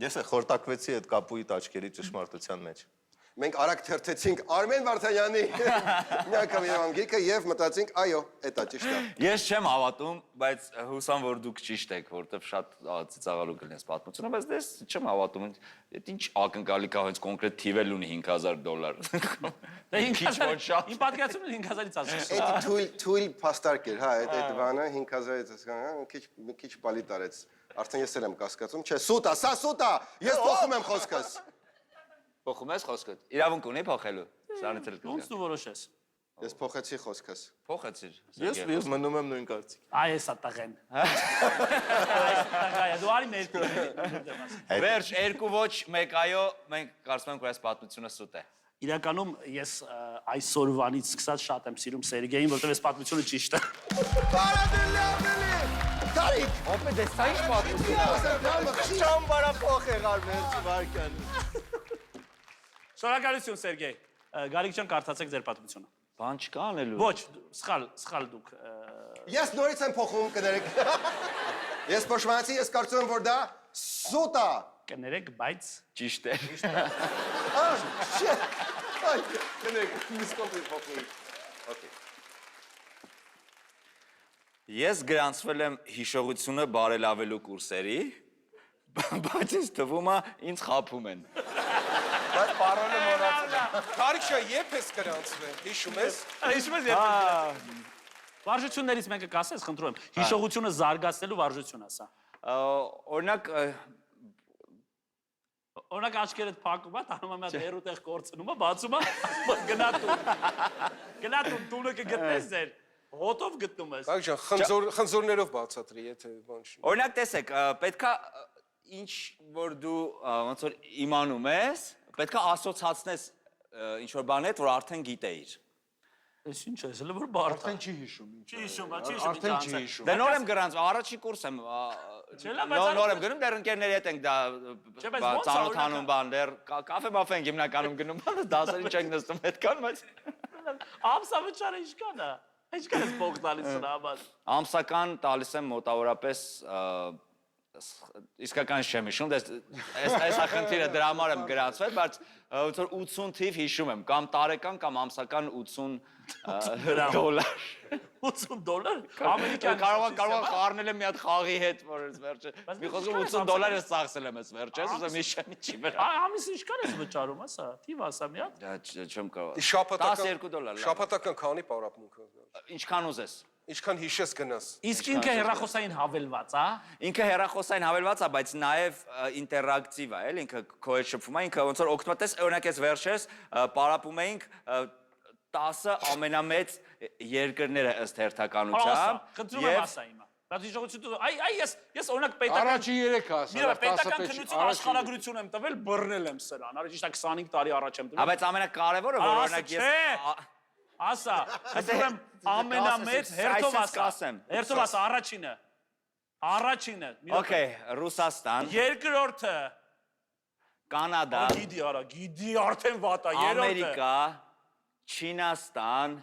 Speaker 5: Ես խորտակվեցի այդ կապույտ աչքերի ճշմարտության մեջ։ Մենք արագ թերթեցինք Արմեն Վարդանյանի միակամ Երևան գիրքը եւ մտածինք, այո, էտա ճիշտ է։
Speaker 2: Ես չեմ հավատում, բայց հուսամ որ դուք ճիշտ եք, որովհետեւ շատ ծիծաղալու կլինես պատմությունը, բայց ես չեմ հավատում, այդ ինչ ակնկալի կա հենց կոնկրետ թիվել ունի $5,000։
Speaker 3: Դե 5,000 շատ։ Իմ պատկերացումն 5,000-ից ասես։
Speaker 5: Այդ թույլ փաստարկ էր, հա, այդ բանը 5,000-ից հասկանում, մի քիչ բալի տարեց։ Արդեն ես էլ եմ կասկածում, չէ, սուտ է, սա սուտ է։ Ես փոխում եմ խոսքս։
Speaker 2: Փոխում ես խոսքդ։ Իրավունք ունի փոխելու։ Սրանից էլ
Speaker 3: Ոնց դու որոշես։
Speaker 5: Ես փոխեցի խոսքս։
Speaker 2: Փոխեցիր։
Speaker 5: Ես մնում եմ նույն կարծիք։
Speaker 3: Այ էսա տղեն։ Այ դու արի մեր։
Speaker 2: Վերջ, 2 ոչ, 1 այո, մենք կարծում ենք որ այս պատմությունը սուտ է։
Speaker 3: Իրականում ես այսօրվանից սկսած շատ եմ սիրում Սերգեյին, որովհետև այս պատմությունը ճիշտ է։
Speaker 5: Տարիք,
Speaker 2: Ոպետ, դες սա ինչ պատմություն է։
Speaker 5: չամ բարափոխ եղար մերձի վարկան։
Speaker 3: Շնորհակալություն Սերգեյ։ Գարիկ ջան, կարդացեք ձեր պատմությունը։
Speaker 2: Բան չկա անելու։
Speaker 3: Ոչ, սխալ դուք։
Speaker 5: Ես նորից եմ փոխում, կներեք։ Ես փոշմանացի, ես կարծում եմ, որ դա սուտ է։
Speaker 3: Կներեք, բայց
Speaker 2: Ճիշտ է։
Speaker 5: Այ, կներեք, միս կոպի փոխում։ Okay.
Speaker 2: Ես գրանցվել եմ հիշողությունը բարելավելու կուրսերի, բայց ինձ թվում է ինձ խաբում են։
Speaker 5: Բայց պարոնը մոռացել եմ։
Speaker 6: Կարիքշա, երբ ես գրանցվել, հիշում ես։
Speaker 3: հիշում ես երբ։ Վարժություններից մեկը կասես, խնդրում եմ։ Հիշողությունը զարգացնելու վարժություն է սա։ Օրինակ աչքերդ փակում է, տանում եմ այդ հերուտեղ կորցնում է, բացում է, գնա տունը կգտնես ձեր, հոտով գտնում ես։
Speaker 6: Կարիքշա, խնձորներով բացատրի, եթե բան չի։
Speaker 2: Օրինակ տեսեք, պետքա ինչ որ դու ոնց որ իմանում ես, պետք է ասոցացնես ինչ որ բան հետ, որ արդեն գիտեիր։
Speaker 3: Էս ինչ է, հələ որ բարդ է։
Speaker 4: Արդեն չի հիշում։
Speaker 3: Չի հիշում, չի հիշում։
Speaker 4: Արդեն չի հիշում։
Speaker 2: Դե նոր եմ գրանցում, առաջի կուրս եմ։ Նոր եմ գնում, դեռ ընկերների հետ ենք դա ծանոթանում բան, դեռ կաֆե մաֆե ենք հիմնականում գնում, դասերին չենք նստում հետքան, բայց
Speaker 3: Ամսավճարը ինչքան է։ Ինչքան է փող տալիս սրա համար։
Speaker 2: ամսական տալիս եմ մոտավորապես իսկական չեմ հիշում, այս խնդիրը դրա համար եմ գրանցվել, բայց ոնց որ 80 թիվ հիշում եմ, կամ տարեկան կամ ամսական 80 դոլար։
Speaker 3: 80 դոլար։ Ամերիկյան
Speaker 2: Կարող խառնել եմ մի հատ խաղի հետ, որ այս վերջը։ Մի խոսքով 80 դոլարը ծախսել եմ այս վերջը, ուզում եմ իշանի չի վրա։
Speaker 3: Ամիս ինչքան ես վճարում, ասա։ Թիվ ասա մի հատ։
Speaker 2: Դա չեմ կարող։ 12 դոլար։
Speaker 6: Շաբաթական քանի պարապմունքը։
Speaker 2: Ինչքան ուզես։
Speaker 6: Ինչքան հիշես գնաս։
Speaker 3: Իսկ ինքը հեռախոսային հավելված, հա։
Speaker 2: Ինքը հեռախոսային հավելված է, բայց նաև ինտերակտիվ է, էլ ինքը քո հետ շփվում է, ինքը ոնց որ օգտվատես, օրինակ ես վերջերս պարապում էինք 10 ամենամեծ երկրները ըստ հերթականության։
Speaker 3: Խնդրում եմ ասա հիմա։ Բայց իշխողություն այ ես օրինակ պետական
Speaker 4: Առաջի 3 ասա։
Speaker 3: Մի պետական քննություն աշխարհագրություն եմ տվել, բռնել եմ սրան։ Արի ճիշտ է 25 տարի առաջ եմ տվել։
Speaker 2: Բայց ամենակարևորը որ օրինակ ես
Speaker 3: ասա, խնդրում եմ ամենամեծ հերթով ասա։ Հերթով ասա առաջինը։ Առաջինը։
Speaker 2: Okay, Ռուսաստան,
Speaker 3: Երկրորդը։
Speaker 2: Կանադա,
Speaker 3: Գիդի արդեն վատա, երրորդը։
Speaker 2: Ամերիկա, Չինաստան,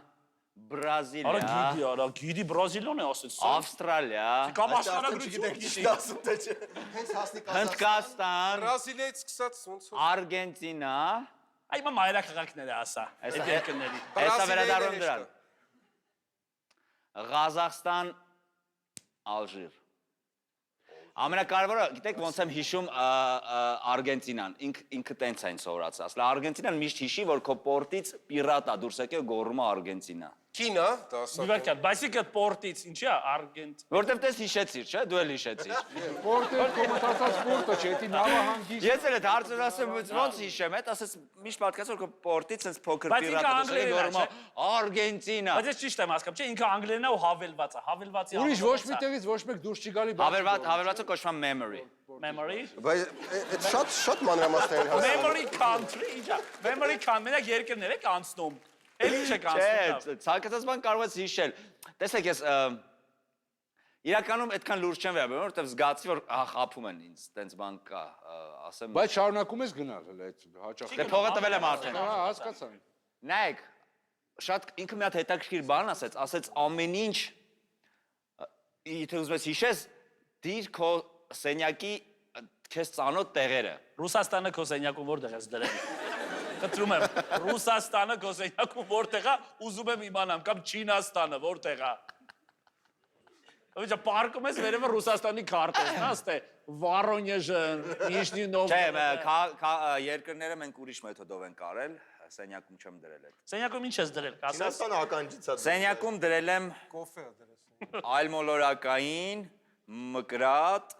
Speaker 2: Բրազիլիա,
Speaker 3: Գիդի Բրազիլիան է ասեց։
Speaker 2: Ավստրալիա,
Speaker 3: Կամ աշխարհագրություն գիտի։
Speaker 2: Հնդկաստան,
Speaker 6: Բրազիլիայից սկսած ոնց որ
Speaker 2: Արգենտինա,
Speaker 3: Այ մա մայրաքաղաքները ասա։ Այդ երկրների։
Speaker 2: Հեսա վերադառնում դրան։ Ղազախստան, Ալժիր։ Ամենակարևորը, գիտեք ոնց եմ հիշում Արգենտինան, ինքը տենց այն սովորացած։ Արգենտինան միշտ հիշի, որ քո պորտից պիրատա դուրս եկել գոռում է Արգենտինա։
Speaker 6: Կինա, դա ասա։
Speaker 3: Իվարկյալ, այսինքն պորտից ինչի է Արգենտ։
Speaker 2: Որտեվ դες հիշեցիր, չէ՞, դու էլ հիշեցիր։
Speaker 4: Սպորտը կոմենտացած սպորտը չէ, դա նավահանգիստ։
Speaker 2: Ես էլ այդ հարցը ասեմ, ոնց հիշեմ, այդ ասես միշտ պատկասը որ քո պորտից sense փոքր պիրատա դուրս եկել գոռում է Արգենտինա։
Speaker 3: Բայց ես ճիշտ եմ հասկանում, չէ՞, ինքը անգլերեն է ու հավելված է, հավելվածի
Speaker 4: Ուրիշ ոչ մի տեղից ոչ մեկ դուրս չի գալի բաց։
Speaker 2: Հավելվածը կոչվում է memory։
Speaker 3: Memory։
Speaker 5: Բայց այդ շատ մանրամասներին հասնում։
Speaker 3: Memory country, իջա։ Memory country, մենակ երկրներ եք անցնում։ Էլ ինչ եք անցնում։
Speaker 2: Չէ, ցանկացած բան կարող ես հիշել։ Տեսեք, ես իրականում այդքան լուրջ չեմ վերաբերում, որովհետև զգացի, որ խափում են ինձ, տենց բան կա, ասեմ։
Speaker 4: Բայց շարունակում ես գնալ հələ այդ հաճախ։
Speaker 2: Դե փողը տվել եմ արդեն։
Speaker 4: Հա, հասկացա։
Speaker 2: Նայեք, շատ ինքը մի հատ հետաքրքիր բան ասեց ամեն ինչ եթե ուզում ես հիշես, դիր քո սենյակի քեզ ծանոթ տեղերը։
Speaker 3: Ռուսաստանը քո սենյակում որտեղ ես դրել։ Խնդրում եմ, Ռուսաստանը քո սենյակում որտեղ է, ուզում եմ իմանամ, կամ Չինաստանը որտեղ է։ Ոչա պարկում ես վերևը Ռուսաստանի քարտեզ, հաստե Վորոնեժը, Նիժնի Նովգորոդ։
Speaker 2: Չէ, երկրները մենք ուրիշ մեթոդով ենք արել, սենյակում չեմ դրել այդ։
Speaker 3: Սենյակում ինչ ես դրել, կասես։
Speaker 5: Չինաստանը ականջից է։
Speaker 2: Սենյակում դրել եմ
Speaker 6: կոֆե դրես։
Speaker 2: այլմոլորակային, մկրատ,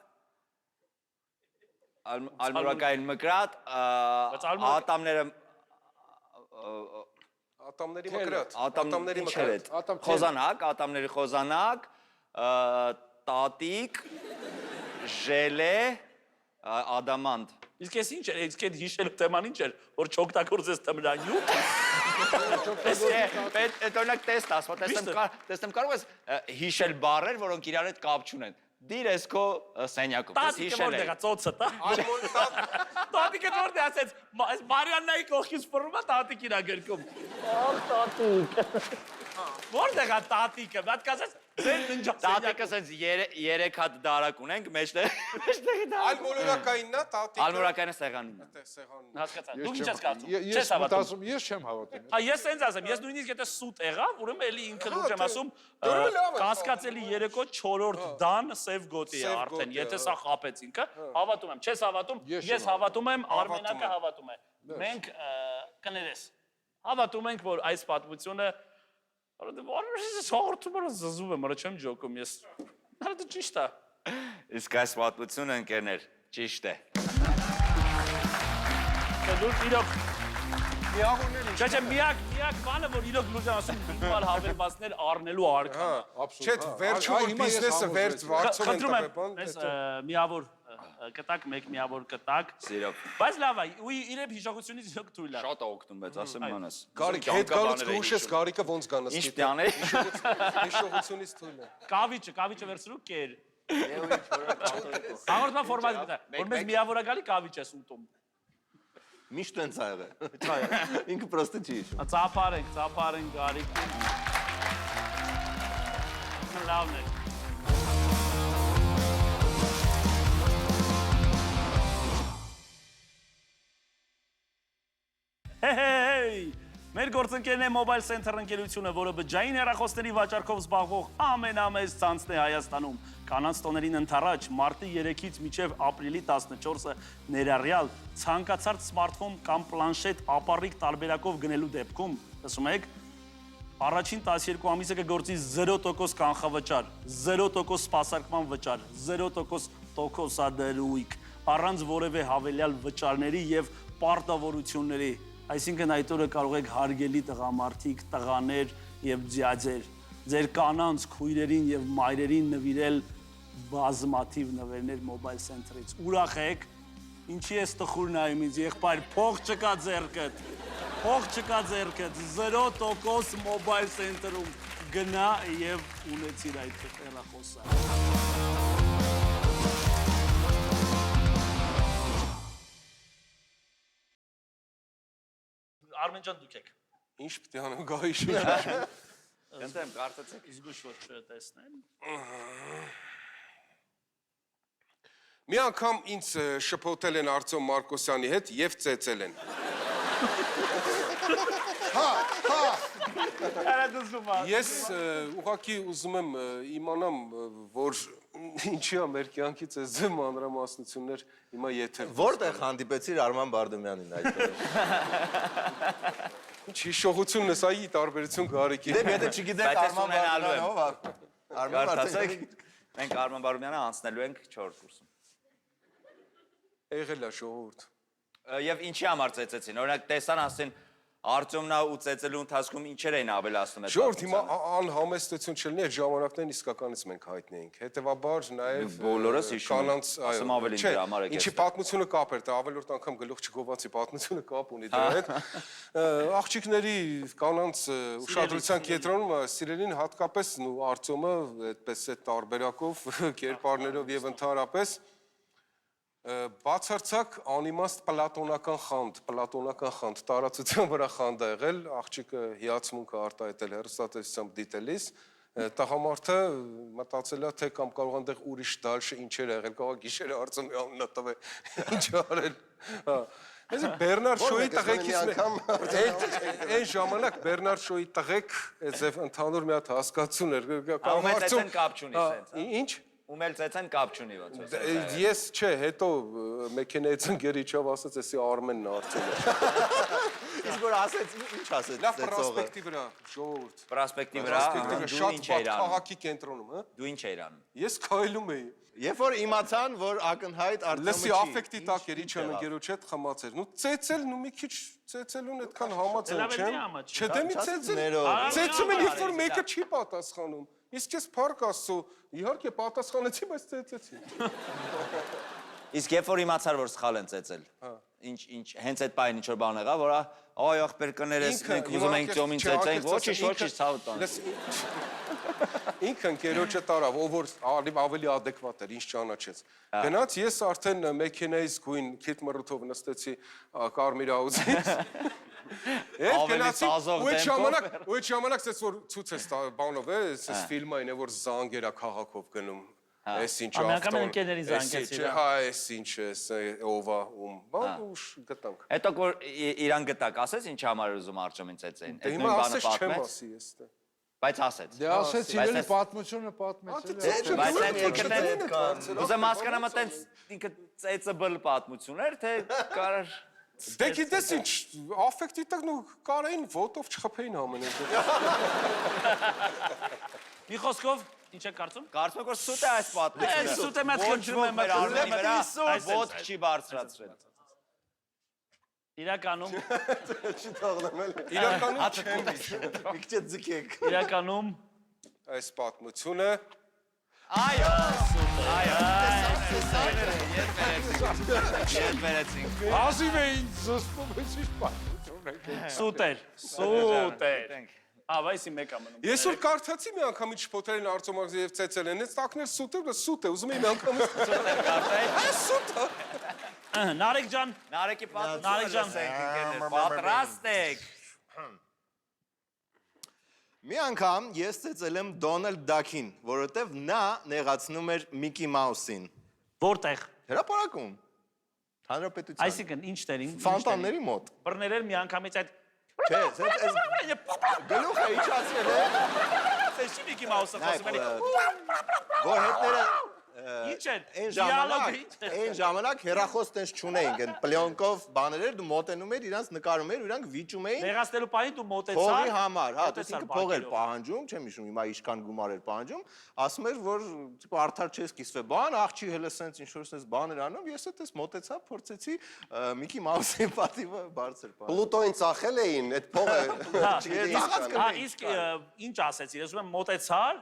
Speaker 2: այլմոլորակային մկրատ, ատամները
Speaker 6: Ատամների մկրատ,
Speaker 2: ատամների մկրատ, խոզանակ, ատամների խոզանակ, տատիկ, ժելե, ադամանդ։
Speaker 3: Իսկ ես ինչ էր, իսկ այդ հիշելու թեման ինչ էր, որ չօգտագործես թմրանյութ։
Speaker 2: Այդ օրինակ տեստ ասում, տեսնեմ կարող ես հիշել բառեր, որոնք իրար հետ կապ չունեն։ Դիր ես քո սենյակում, ես
Speaker 3: Տատիկը
Speaker 2: հիշել
Speaker 3: որտեղ է,
Speaker 2: եմ։
Speaker 3: ծոցը, տա։ Տատիկը որտեղ ասեց, այս Մարիաննայի կողքից սպռում է տատիկ իրա գրկում։ Ախ, տատիկ։ Որտեղ է տատիկը, բատ կասես, ձեր ննջա սենյակ։
Speaker 2: Տատիկը սենց 3 հատ դարակ ունենք, մեջտեղի դարակ։
Speaker 6: Այլմոլորակայինն է, տատիկը։
Speaker 2: Ալմորակայինը սեղանին է։
Speaker 6: Սեղանն։
Speaker 3: Հասկացա, դու ինչ ես կարծում, չես
Speaker 4: Ես
Speaker 3: հավատում։
Speaker 4: մտածում, ես չեմ հավատում։
Speaker 3: Ես սենց ասեմ, ես նույնիսկ եթե սուտ եղավ, ուրեմն էլի ինքը լուրջ եմ ասում,
Speaker 6: դուրը լավ է,
Speaker 3: կասկածելի երեկո 4-րդ դան սև գոտի է
Speaker 6: Սև
Speaker 3: արդեն,
Speaker 6: գոտի է,
Speaker 3: եթե
Speaker 6: հա։
Speaker 3: սա խապեց ինքը, հավատում եմ, չես հավատում,
Speaker 4: Ես
Speaker 3: ես
Speaker 4: չեմ
Speaker 3: հավատում եմ, Արմենակը
Speaker 6: եմ։
Speaker 3: հավատում է։ Մենք կներես, հավատում ենք, որ այս պատմությունը հաղորդում եմ, զզում եմ, արա չեմ ջոկում, ես, դա ճիշտ է։
Speaker 2: Իսկ այս պատմությունը ընկերներ, ճիշտ է։
Speaker 3: Դու իրոք Չէ, միակ բանը, որ իրոք լուրջ եմ ասում, հիմար հավելվածներ առնելու արկան։
Speaker 6: Չէ, վերջում որ բիզնեսը վերջ վարձով են
Speaker 3: Խնդրում եմ,
Speaker 6: տվել,
Speaker 3: ես միավոր կտակ, մեկ միավոր կտակ։
Speaker 2: Սիրով։
Speaker 3: Բայց լավ է, ու իրեն հիշողությունից իրոք թույլ է։
Speaker 2: Շատ է օգնում, բայց ասեմ մանաս։
Speaker 6: Գարիկ հետ գալուց կուշես Գարիկը ոնց գանաս։
Speaker 2: Ինչ պիտի աներ։
Speaker 6: Հիշողությունից թույլ է։
Speaker 3: Կավիճը վերցրու կեր։ Հաղորդման ֆորմատը դա, որ մեզ միավոր է գալի կավիճ ես ուտում։
Speaker 5: Միշտ տենց ա եղել։ Ինքը պրոստը չի հիշում։
Speaker 3: Ծափարենք Գարիկին։ Լավն է։ Հեյ, մեր գործընկերն է Mobile Center ընկերությունը, որը բջջային հեռախոսների վաճառքով զբաղվող ամենամեծ ցանցն է Հայաստանում։ Կանանց տոներին ընթառաջ մարտի 3-ից մինչև ապրիլի 14-ը ներառյալ ցանկացած սմարթֆոն կամ պլանշետ ապառիկ տարբերակով գնելու դեպքում, ասում եք, առաջին 12 ամիսը կգործի 0% կանխավճար, 0% սպասարկման վճար, 0% տոկոսադրույք, առանց որևէ հավելյալ վճարների եւ պարտավորությունների։ Այսինքն այդ օրը կարող եք հարգելի տղամարդիկ, տղաներ եւ ձյաձեր ձեր կանանց, քույրերին եւ մայրերին նվիրել բազմաթիվ նվերներ Mobile Center-ից։ Ուրախ եք, ինչի ես տխուր նայում ինձ, եղբայր, փող չկա ձեռքդ, 0% Mobile Center-ում գնա եւ ունեցիր այդ հեռախոսը։ Արմեն ջան դուք եք։
Speaker 6: Ինչ պիտի անեմ գայիշի։
Speaker 2: Ընտեմ կարծեցեք։
Speaker 3: Զգուշ որ չտեսնեն։
Speaker 6: Մի անգամ ինձ շփոթել են Արտյոմ Մարկոսյանի հետ եւ ծեծել են։ Ես ուղղակի ուզում եմ իմանամ, որ ինչի է մեր կյանքից այս ձեր մանրամասնություններ հիմա եթեր։
Speaker 5: Որտեղ հանդիպեցիր Արման Բարդոմյանին այդ օրը։
Speaker 6: Ինչ հիշողությունն ես, այ տարբերություն Գարիկի։
Speaker 5: Դե եթե չգիտեք Արման Բարդոմյանը ով է։ Արման
Speaker 2: Կարծացեք,
Speaker 5: Բարդոմյանը։
Speaker 2: մենք Արման Բարոմյանը անցնելու ենք 4 կուրսում։
Speaker 6: Եղել է ժողովուրդ։
Speaker 2: Եվ ինչի համար ծեծեցին։ Օրինակ տեսան ասեն Արտյոմնա ու ծեծելու ընթացքում ինչեր էին ավելացնում այդ։
Speaker 6: Ժողովուրդ հիմա անհամեստություն չլինի, այդ ժամանակներն իսկականից մենք հայտնի էինք։ Հետևաբար նաև
Speaker 2: բոլորս հիշում ենք,
Speaker 6: կանանց,
Speaker 2: ասում ավելին դրա համար եք
Speaker 6: ինչի պատմությունը կապ էր, դա ավելորդ անգամ գլուխ չգովացի, պատմությունը կապ ունի դրա հետ։ Աղջիկների կանանց ուշադրության կենտրոնում սիրելին հատկապես ու Արտյոմը այդպես այդ տարբերակով, կերպարներով եւ ընդհանրապես բացարձակ անիմաստ պլատոնական խանդ, տարածության վրա խանդ է եղել, աղջիկը հիացմունքը արտահայտել հեռուստատեսությամբ դիտելիս, տղամարդը մտածել է, թե կամ կարող այնտեղ ուրիշ դալշը ինչեր է եղել, կարող գիշերը Արտյոմի անունը տվել, ինչ արել։ Այս Բերնարդ Շոյի տղեկից այն ժամանակ Բերնարդ Շոյի տղեկ այդպես ընդհանուր մի հատ հասկացություն էր։
Speaker 2: Ումել կապ չունի սենց։
Speaker 6: Ինչ?
Speaker 2: Ումել ծեծեն կապ չունի ոնց։
Speaker 6: Ես չէ, հետո մեքենայից ընկերիչով ասաց, էսի Արմենն Արտյոմը։
Speaker 5: Իսկ որ ասեց, ինչ ասեց
Speaker 6: Լավ
Speaker 5: ծեծողը։
Speaker 6: պրոսպեկտի վրա, ժողովուրդ։
Speaker 2: Պրոսպեկտի վրա դու
Speaker 6: Շատ
Speaker 2: ինչ
Speaker 6: վատ
Speaker 2: էիր անում։
Speaker 6: քաղաքի կենտրոնում, հա։
Speaker 2: Դու ինչ էիր անում։
Speaker 6: Ես քայլում էի։
Speaker 5: Երբ որ իմացան, որ ակնհայտ Արտյոմը
Speaker 6: Լսի աֆեկտի տակ էր, իջան ընկերոջ հետ խմացեր։ Նու ծեծել, նու մի քիչ ծեծելուն այդքան համաձայն չեմ։ Չէ, դե մի ծեծել։ Ծեծում են, երբ որ մեկը չի պատասխանում։ Իսկ ես փառք Աստծո, իհարկե պատասխանեցի, բայց ծեծեցի։
Speaker 2: Իսկ երբ որ իմացար, որ սխալ են ծեծել։ Ինչ հենց այդ պահին ինչ որ բան եղավ, որ այ ախպեր կներես, մենք ուզում ենք ծոմին ծեծենք, ոչինչ, ցավ տան։
Speaker 6: Ինքը ընկերոջը տարավ, ով որ ավելի adekvat էր, ինչ ճանաչեց։ Գնաց ես արդեն մեքենայից գույն քիթ մռութով նստեցի կարմիր աուզից։ Եվ գնացի, ու այդ ժամանակ ես որ ցույց ես բանով է, ես ֆիլմային է որ զանգերա քաղաքով գնում։ Այս ինչ
Speaker 3: Ամենական ընկերների զանգեցի։
Speaker 6: Հա, այս ինչ է, ովա, բան ուշ գտանք։
Speaker 2: Հետո որ իրան գտակ, ասես ինչ համար ուզում Արտյոմին ծեծեին։ Այդ
Speaker 6: Հիմա
Speaker 2: նույն բանը
Speaker 6: ասես չեմ
Speaker 2: պատմեց։
Speaker 6: ասի ես դե։
Speaker 2: Բայց ասեց։
Speaker 4: Դե ասեց իրեն պատմությունը պատմեց։
Speaker 2: Բայց ուզեմ հասկանամ այտենց ինքը ծեծբլ պատմություն էր, թե կարար
Speaker 6: Դե գիտես ինչ, աֆեկտի տակ նու կարային ոտով չխփեին ամեն ինչ։
Speaker 3: Մի խոսքով ինչ եք կարծում։
Speaker 2: Կարծում եք որ սուտ է այս պատմությունը։
Speaker 3: Սուտ է մեծ քնչում եմ
Speaker 2: Արմենի վրա ոտք չի բարձրացրել։
Speaker 3: Իրականում
Speaker 5: Չի թողնեմ էլ։
Speaker 6: Իրականում չեմ
Speaker 5: Մի քիչ ձգեք։
Speaker 3: իրականում
Speaker 6: այս պատմությունը
Speaker 2: Այո, այո։ Ետ վերեցինք։
Speaker 4: Ասիվ էին զսպում ես ինչ պատմություն եք։
Speaker 3: Սուտեր։ Ավայսի մեկ ամնում։
Speaker 6: Ես որ կարդացի մի անգամից շփոթերին արծոմակ եւ ծեծել են, այս տակներ սուտ է, ուզում եմ մի անգամից սուտ է։
Speaker 3: Նարեկ ջան,
Speaker 2: Նարեկի
Speaker 3: Նարեկ ջան,
Speaker 2: պատրաստ եք։
Speaker 5: Մի անգամ ես ծեծել եմ Դոնալդ Դաքին, որովհետև նա նեղացնում էր Միկի Մաուսին։
Speaker 3: որտեղ։
Speaker 5: Հրապարակում։ Հանրապետության։
Speaker 3: Այսինքն ինչ տերին։
Speaker 5: Ֆանտանների մոտ։
Speaker 3: Բռներել մի անգամից այդ
Speaker 5: Չէ, այս գլուխը իջացել է,
Speaker 3: Սեշի Միկի Մաուսը խոսում է։
Speaker 5: որ հետները
Speaker 3: Ինչ է։
Speaker 5: Այն ժամանակ հերախոս տենց չունեինք, այն պլյոնկով բաներ էր, դու մոտենում էր, իրանց նկարում էր, իրանք վիճում էին
Speaker 3: Նեղացնելու պահին դու մոտեցար։
Speaker 5: փողի համար, հա, դες ինքը փող էր պահանջում, չեմ հիշում հիմա ինչքան գումար էր պահանջում, ասում էր, որ տիպ արդար չես կիսվե բան, աղջի հələ սենց ինչ որ սենց բաներ անում, ես էս մոտեցա, փորձեցի Միկի Մաուսի պատիվը բարձր պահել։
Speaker 7: Պլուտոին ծախել էին, այդ փողը
Speaker 3: Հա, իսկ ինչ ասեցի, ես ուզում եմ մոտեցար,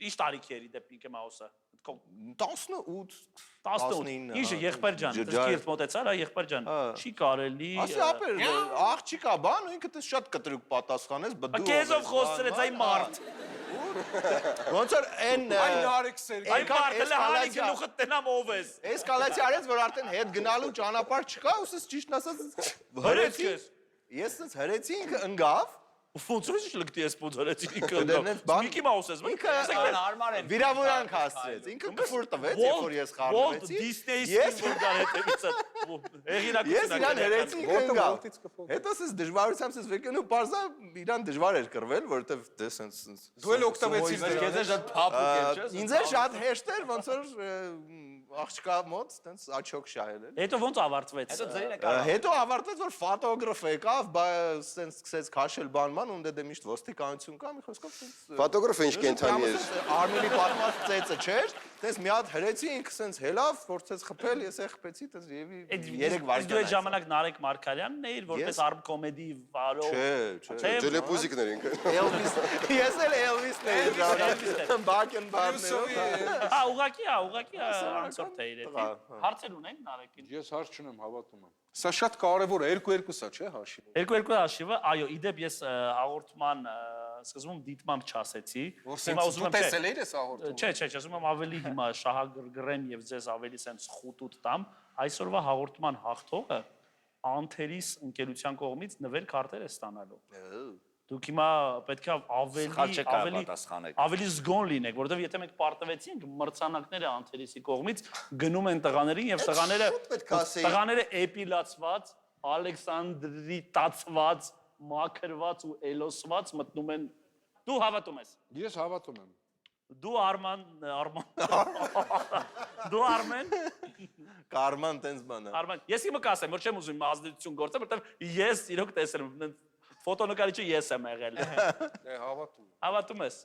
Speaker 3: ինչ տարիքի էր դեպ Միկի Մաուսը։
Speaker 5: 18
Speaker 3: Ինչը եղբայր ջան, դες մոտեցար, եղբայր ջան, չի կարելի։
Speaker 5: Ասի ապեր, աղջիկա բան, ու ինքը դες շատ կտրուկ պատասխանես, բդու։
Speaker 3: Կեզով խոսցրեց այն մարդ։
Speaker 5: Ոնց որ այն
Speaker 6: Այն Նարեկ սեր։
Speaker 3: Այն մարդը լահանի գլուխը տնամ ով ես։
Speaker 5: էսկալացիա արեց, որ արդեն հետ գնալու ճանապարհ չկա, ու սս ճիշտ ասած
Speaker 3: Հրեցի ես։
Speaker 5: Ես սենց հրեցի, ինքը ընկավ։
Speaker 3: Ոնց որ ինչ լգտի ես փոթորեցի ինքը։
Speaker 5: Դեռ բան-
Speaker 3: Միկի Մաուս ես,
Speaker 5: Ինքը
Speaker 2: Հարմար են։
Speaker 5: վիրավորանք հասցրեց, ինքը կֆուր տվեց, երբ որ ես
Speaker 3: Walt
Speaker 5: խառնվեցի։
Speaker 3: Disney-ի
Speaker 5: Ես-
Speaker 3: ֆիլմ կար հետևից։
Speaker 5: Ես իրան հրեցի, ինքը
Speaker 6: Որտե
Speaker 5: ընկավ։
Speaker 6: ոլտից կփող։
Speaker 5: Հետո սս դժվարությամբ սս վեկեն ու parza իրան դժվար էր կռվել, որովհետև դե սենց
Speaker 6: Դու էլ օգտվեցիր
Speaker 2: Քեզ է
Speaker 6: դրանից։
Speaker 2: շատ փափուկ է, չէ՞։
Speaker 5: ինձ էլ շատ հեշտ էր, ոնց որ աղջկա մոտ տենց աչոք շահել էր։
Speaker 3: Հետո ոնց ավարտվեց։
Speaker 2: Հետո ձերին է կարող։
Speaker 5: Հետո ավարտվեց, որ ֆոտոգրաֆ եկավ, բայց սենց սկսեց քաշել բանման, ու դե միշտ ոստիկանություն կա, մի խոսքով սենց
Speaker 7: Ֆոտոգրաֆը ինչ կենթանի էր։
Speaker 5: Արմենի պատմած ծեծը չէր, տես մի հատ հրեցի, ինքը սենց հելավ, փորձեց խփել, ես էլ խփեցի, տես եւի 3 վայրկյան։
Speaker 3: Դու այդ ժամանակ Նարեկ Մարկարյանն էիր, որպես արմ կոմեդի վարող։
Speaker 5: Չէ։
Speaker 7: Ջելեպուզիկներ ինքը։
Speaker 5: Elvis, ես էլ Elvis-ն էի, բակեն բառներով։
Speaker 3: Ուղակի անցորդ էիր։ Հարցեր ունենք Նարեկին։
Speaker 4: Ես հարց չունեմ, հավատում եմ։
Speaker 6: Սա շատ կարևոր է, 2-2-ա, չէ, հաշիվ։
Speaker 3: 2-2 հաշիվը, այո, իդեպ ես հաղորդման սկզբում դիտմամբ չասեցի։
Speaker 6: Որ սենց դու տեսել էիր այս հաղորդումը։
Speaker 3: Չէ, ասում եմ ավելի հիմա շահագրգռեմ եւ ձեզ ավելի սենց խուտուտ տամ։ Այսօրվա հաղորդման հաղթողը Անթերիս ընկերության կողմից նվեր քարտեր է ստանալու։ Դուք հիմա պետք է
Speaker 2: Սխալ չկա պատասխանեք։
Speaker 3: ավելի զգոն լինեք, որովհետև եթե մենք պարտվեցինք մրցանակները Անթերիսի կողմից գնում են տղաներին եւ տղաները էպիլացված, Ալեքսանդրի տացված, մաքրված ու էլոսված մտնում են։ Դու հավատում ես։
Speaker 4: Ես հավատում եմ։
Speaker 3: Դու Արման Դու Արմեն
Speaker 5: Կարման տենց բանը։
Speaker 3: Արման ես հիմա կասեմ, որ չեմ ուզում ազդեցություն գործել, որովհետև ես իրոք տեսել եմ ֆոտոնկարիչը ես եմ եղել։
Speaker 6: Հավատում։
Speaker 3: Հավատում ես։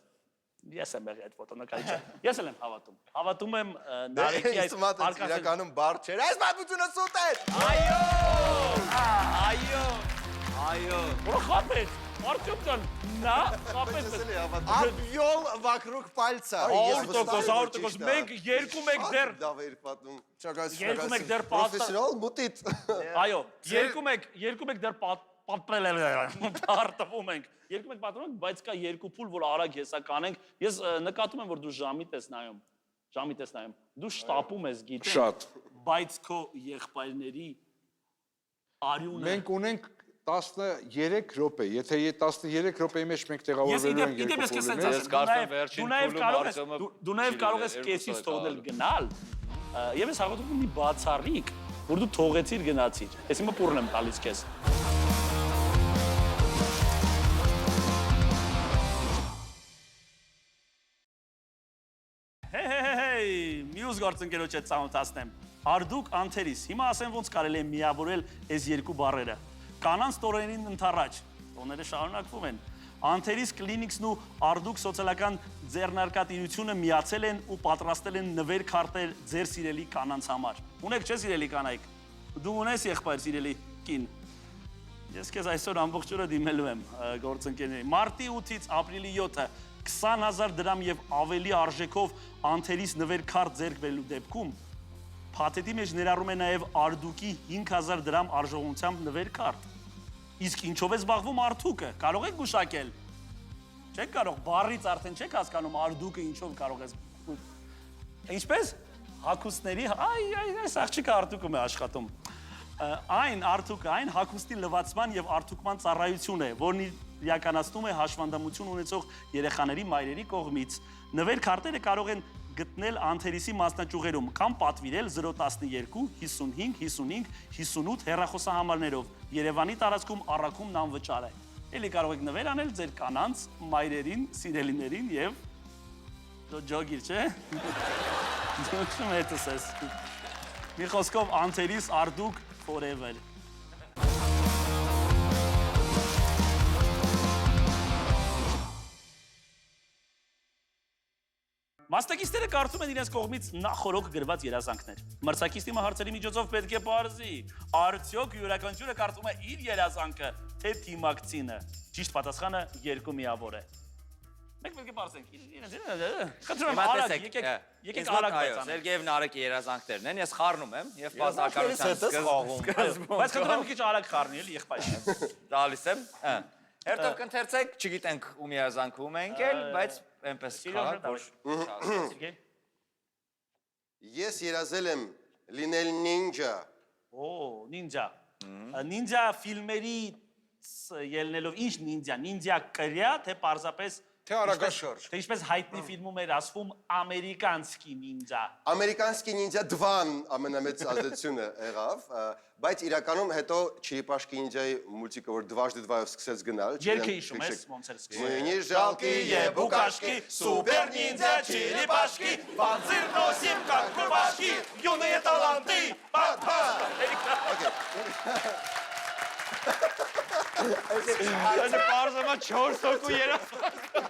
Speaker 3: Ես եմ եղել այդ ֆոտոնկարիչը։ Ես էլ եմ հավատում։ Հավատում եմ Նարեկի
Speaker 5: Այս մատը իրականում բառ չէր։ Այս մատությունը սուտ է։
Speaker 2: Այո։
Speaker 3: Որ խապեց։ Արտյոմ ջան, նա խապեց։
Speaker 5: Обвёл вокруг пальца։
Speaker 3: 100% մենք երկում ենք դեռ
Speaker 7: Լավ էր պատմում։
Speaker 3: երկում ենք դեռ պատը։
Speaker 7: Պրոֆեսիոնալ մուտիտ։
Speaker 3: Այո, երկում ենք դեռ պատպրել ենք։ Երկում ենք պատրոն, բայց կա երկու փուլ, որ արագ հեսա կանենք։ Ես նկատում եմ, որ դու ժամիտ ես նայում։ Դու շտապում ես գիտեմ։
Speaker 4: Շատ։
Speaker 3: Բայց քո եղբայրների արյունը
Speaker 4: Մենք ունենք 13 րոպե, եթե 13 րոպեի մեջ մենք տեղավորվելու ենք
Speaker 3: Իդեպ ես քեզ ասեմ,
Speaker 2: Ես կարծում եմ վերջին փուլում
Speaker 3: դու նաև կարող ես կեսից թողնել գնալ, եւ ես հաղորդում եմ մի բացառիկ, որ դու թողեցիր գնացիր։ Ես հիմա պուրն եմ տալիս քեզ։ Հեյ, մյուս գործընկերոջ հետ ծանոթացնեմ։ Արդուկ Անթերիս, հիմա ասեմ ոնց կարելի է միավորել այս երկու բառերը։ Կանանց տորերին ընթառաջ, տոները շարունակվում են։ Անթերիս կլինիքսն ու Արդուկ սոցիալական ձեռնարկատիրությունը միացել են ու պատրաստել են նվեր քարտեր ձեր սիրելի կանանց համար։ Ունեք չէ սիրելի կանայք։ Դու ունես եղբայր սիրելի կին։ Ես քեզ այսօր ամբողջ օրը դիմելու եմ գործընկերների։ Մարտի 8-ից ապրիլի 7-ը 20,000 դրամ եւ ավելի արժեքով Անթերիս նվեր քարտ ձեռք բերելու դեպքում փաթեթի մեջ ներառում է նաև արդուկի 5000 դրամ արժողությամբ նվեր-քարտ։ Իսկ ինչով է զբաղվում արդուկը։ Կարող եք գուշակել։ Չեք կարող, բառից արդեն չեք հասկանում արդուկը ինչով կարող է։ Ինչպես հագուստների, այս աղջիկը արդուկում է աշխատում։ Այն արդուկը, այն հագուստի լվացման եւ արդուկման ծառայություն է, որն իրականացնում է հաշվանդամություն ունեցող երեխաների մայրերի կողմից։ Նվեր-քարտերը կարող են գտնել անթերիսի մասնաճյուղերում կամ պատվիրել 012 55 55 58 հեռախոսահամարներով։ Երևանի տարածքում առաքումն անվճար է։ Էլի կարող եք նվեր անել ձեր կանանց, մայրերին, սիրելիներին եւ ջոգիր, չէ՞։ Ջոգում հետս ես։ Մի խոսքով անթերիս արդուկ forever։ Մասնակիցները կարծում են իրենց կողմից նախորոք գրված երազանքներ։ Մրցակիցի հարցերի միջոցով պետք է պարզի, արդյոք յուրաքանչյուրը կարծում է իր երազանքը, թե թիմակցինը։ Ճիշտ պատասխանը 2 միավոր է։ Մենք պետք է պարզենք։ Խնդրում եմ, արագ, եկեք արագ
Speaker 2: այո, Սերգեյև Նարեկի երազանքներն են, ես խառնում եմ եւ բացականության սկզբում։
Speaker 3: Բայց խնդրում եմ մի քիչ արագ խառնի, էլի եղբայր։
Speaker 2: Տալիս եմ։ Հերթով կընթերցեք, չգիտենք ում երազանքում ենք էլ, բայց այնպես կա, որ
Speaker 7: Ես երազել եմ լինել նինջա։
Speaker 3: Օ, նինջա։ Նինջա ֆիլմերի ելնելով ինչ նինջա, նինջա կրյա, թե պարզապես
Speaker 6: Թե արագաշարժ։
Speaker 3: Թե ինչպես հայտնի ֆիլմում էր ասվում ամերիկանցկի նինջա։
Speaker 7: Ամերիկանսկի նինջա դվան ամենամեծ ազդեցությունը եղավ, բայց իրականում հետո Չիրիպաշկի նինջայի մուլտիկը, որ դվաժդի դվայով սկսեց գնալ։
Speaker 3: Երգը հիշում ես ոնց էր սկսել։
Speaker 7: Մինի ժալկի եւ բուկաշկի, սուպեր նինջա Չիրիպաշկի, բանձիր նոսիմ как рубашки, юные таланты, па-па։
Speaker 3: Այս պարզամա 4 հոգու երազանք։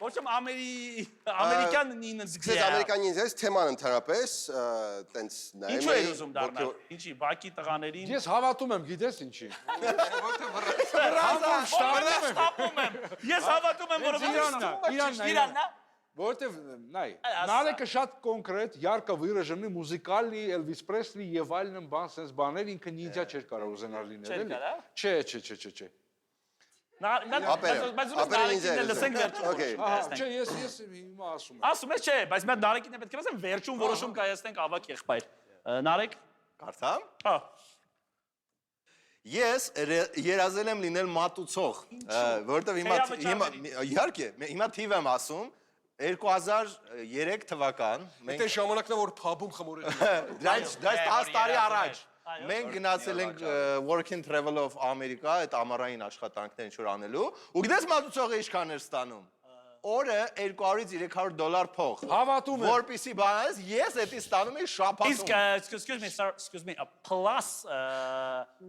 Speaker 3: Ոչ եմ ամերիկյան նինը
Speaker 7: Սկսեց ամերիկան նինջայից թեման ընդհանրապես, տենց նայում
Speaker 3: Ինչու էր ուզում դառնալ։ Ինչի, բակի տղաներին։
Speaker 4: Ես հավատում եմ, գիտես ինչի։
Speaker 3: Ես հավատում եմ, որովհետև Իրանն է։
Speaker 4: Որտեվ նայ, Նարեկը շատ կոնկրետ, ярко выраженный մուզիկալի Elvis Presley եւ այլն բան, sense բաներ ինքը նինջա չէր կարող ուզենալ լինել, էլի։ Չէ։
Speaker 3: Բայց նարեկին լսենք վերջում։
Speaker 4: Չէ, ես հիմա ասում եմ։
Speaker 3: Ասում ես չէ, բայց մենք նարեկին պետք է ասեմ վերջում որոշում կայացնենք ավակ եղբայր։ Նարեկ։
Speaker 5: Կարդամ։
Speaker 3: Հա։
Speaker 5: Ես երազել եմ լինել մատուցող, որովհետև հիմա թիվ եմ ասում 2003 թվական
Speaker 6: Դե ժամանակն է որ փաբում խմորել։
Speaker 5: Դրանց 10 տարի առաջ մենք գնացել ենք work and travel of America այդ ամառային աշխատանքներ ինչ որ անելու ու գիտես մատուցողը ինչքան էր ստանում օրը $200-ից $300 փող
Speaker 4: Հավատում եմ
Speaker 5: որպեսի բանից ես էդի ստանում էի շաբաթում
Speaker 3: Իսկ excuse me sir excuse me plus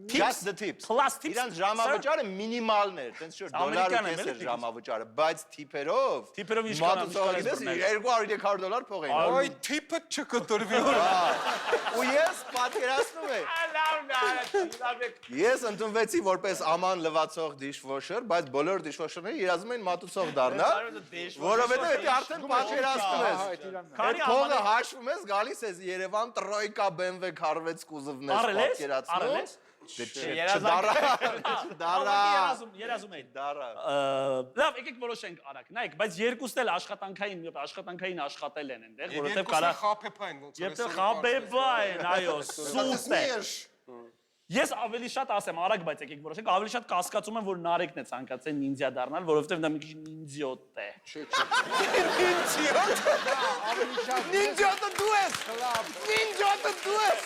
Speaker 5: just the tips
Speaker 3: plus tips
Speaker 5: Իրանց ժամավճարը մինիմալն էր տենց շուտ դոլար ու կես էր ժամավճարը բայց թիպերով մատուցողը գիտես $200-300 փող էին
Speaker 6: Այ թիպը չկտրվի որ
Speaker 5: ու ես պատկերացնում եմ ես ընդունվեցի որպես աման լվացող dishwasher բայց բոլոր dishwasher-ները երազում էին մատուցող դառնալ Որովհետև դա արդեն պատկերացնում ես։ Այդ փողը հաշվում ես, գալիս ես Երևան Տրոյկա BMW քարվեց կուզովն ես պատկերացնում։
Speaker 3: Երազում էի։
Speaker 5: Դարա։
Speaker 3: Լավ, եկեք որոշենք արագ։ Նայեք, բայց երկուսն էլ աշխատանքային աշխատել են այնտեղ, որովհետև կարա
Speaker 6: խափեփային ոնց
Speaker 3: Եվ խաբեբայն, այո, սուտ է։ Ես ավելի շատ ասեմ, արագ բայց եկեք որոշենք, ավելի շատ կասկածում եմ, որ Նարեկն է ցանկացել նինջա դառնալ, որովհետև նա մի քիչ նինջիոտ է։
Speaker 5: Նինջոտը դու ես։ Նինջոտը դու ես։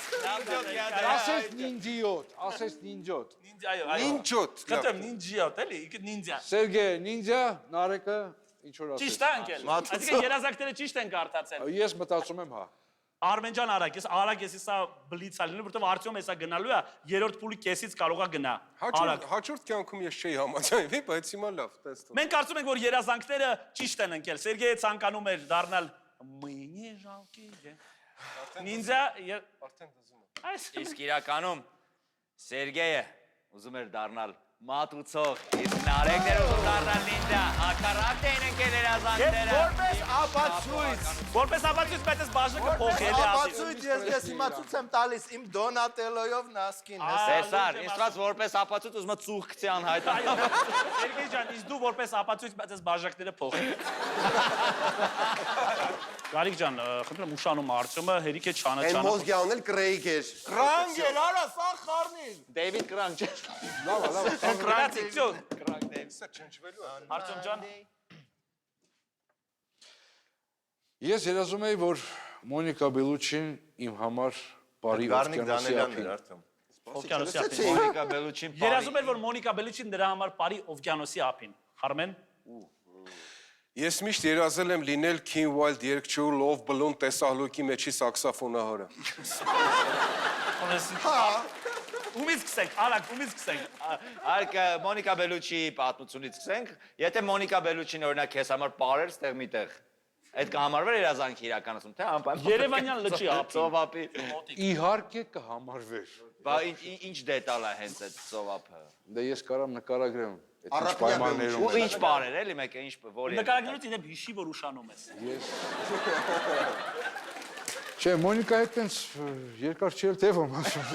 Speaker 4: Ասես նինջիոտ։
Speaker 3: Այո։
Speaker 6: Նինջոտ։
Speaker 3: Խնդրեմ նինջիոտ, էլի, նինջա։
Speaker 4: Սերգեյ, նինջա, Նարեկը ինչ որ ասես։
Speaker 3: Ճիշտ է անկել։ Այսինքն երազանքները ճիշտ են կարդացել։
Speaker 4: Ես մտածում եմ, հա։
Speaker 3: Արմեն ջան արագ ես սա բլից ալինու, որտեվ Արտյոմ հեսա գնալու է, երրորդ փուլի կեսից կարողա գնա։
Speaker 6: Հաջորդ կյանքում ես չէի համաձայնվի, բայց հիմա լավ, տեսնում։
Speaker 3: Մենք կարծում ենք, որ երազանքները ճիշտ են ընկել։ Սերգեյը ցանկանում էր դառնալ մինի ժալկի։ Նինջա
Speaker 6: Արդեն դզում եմ։
Speaker 3: Այս
Speaker 2: Իսկ իրականում Սերգեյը ուզում էր դառնալ մատուցող իսկ նարեկներ ուզում դառնալ նինջա, ակարատ էին ընկել երազանքները։
Speaker 5: Որպես ապացույց։
Speaker 3: Որպես ապացույց պետք է բաժակը փոխել է ասի։
Speaker 5: Ապացույց ես հիմա ցույց եմ տալիս իմ Դոնատելոյով Նասկին։
Speaker 2: Տեսար, ինձ որպես ապացույց ուզում եմ ծուխ գցի անհայտ։
Speaker 3: Սերգեյ ջան, իսկ դու որպես ապացույց պետք է բաժակները փոխել։ Գարիկ ջան, խնդրեմ ուշանում Արտյոմը հերիք է
Speaker 7: Այն
Speaker 3: չանա։
Speaker 7: մոզգյանն էլ կրեիկ էր։
Speaker 5: Կրանկ էր, արա, սա խառնին։
Speaker 2: Դեյվիդ Կրանք չէ։
Speaker 3: Կրանցի, всё։
Speaker 6: Սա չնչվելու է։
Speaker 3: Արտյոմ ջան,
Speaker 4: Ես երազում եի, որ Մոնիկա Բելուչին իմ համար բարի
Speaker 5: Գառնիկ
Speaker 4: օվկիանոսի
Speaker 5: Դանելյանն էր
Speaker 4: ափին։
Speaker 5: արդյոք։
Speaker 3: օվկիանոսի ափին։
Speaker 2: Մոնիկա Բելուչին
Speaker 3: Երազում էր, որ Մոնիկա Բելուչին դրա համար բարի օվկիանոսի ափին։ Արմեն,
Speaker 6: Ես միշտ երազել եմ լինել King Wild երգչու Love Balloon տեսահլուկի մեջի սաքսոֆոնահորը։
Speaker 3: ումից գսենք, արագ, ումից գսենք։
Speaker 2: Արկ Մոնիկա Բելուչիի պատմությունից սկսենք։ Եթե Մոնիկա Բելուչին օրինակ քեզ համար բարեր ստեղ միտեղ, այդ կհամարվեր երազանքի իրականացում, թե անպայման։
Speaker 3: Երևանյան լճի ափին։
Speaker 2: Ծովապի։
Speaker 4: Իհարկե կհամարվեր։
Speaker 2: Բա ինչ դետալ է հենց այդ ծովապը։
Speaker 4: Դե ես կարամ նկարագրեմ այդ ինչ
Speaker 7: Առաքնյա
Speaker 4: պայմաններում
Speaker 2: Ու
Speaker 4: է։
Speaker 2: ինչ բարեր էլի մեկը ինչ որի։
Speaker 3: Նկարագրությունից ինձ հիշի, որ ուշանում ես։
Speaker 4: Ես Չէ, Մոնիկա հետ տենց երկար չի էլ տևում ասում։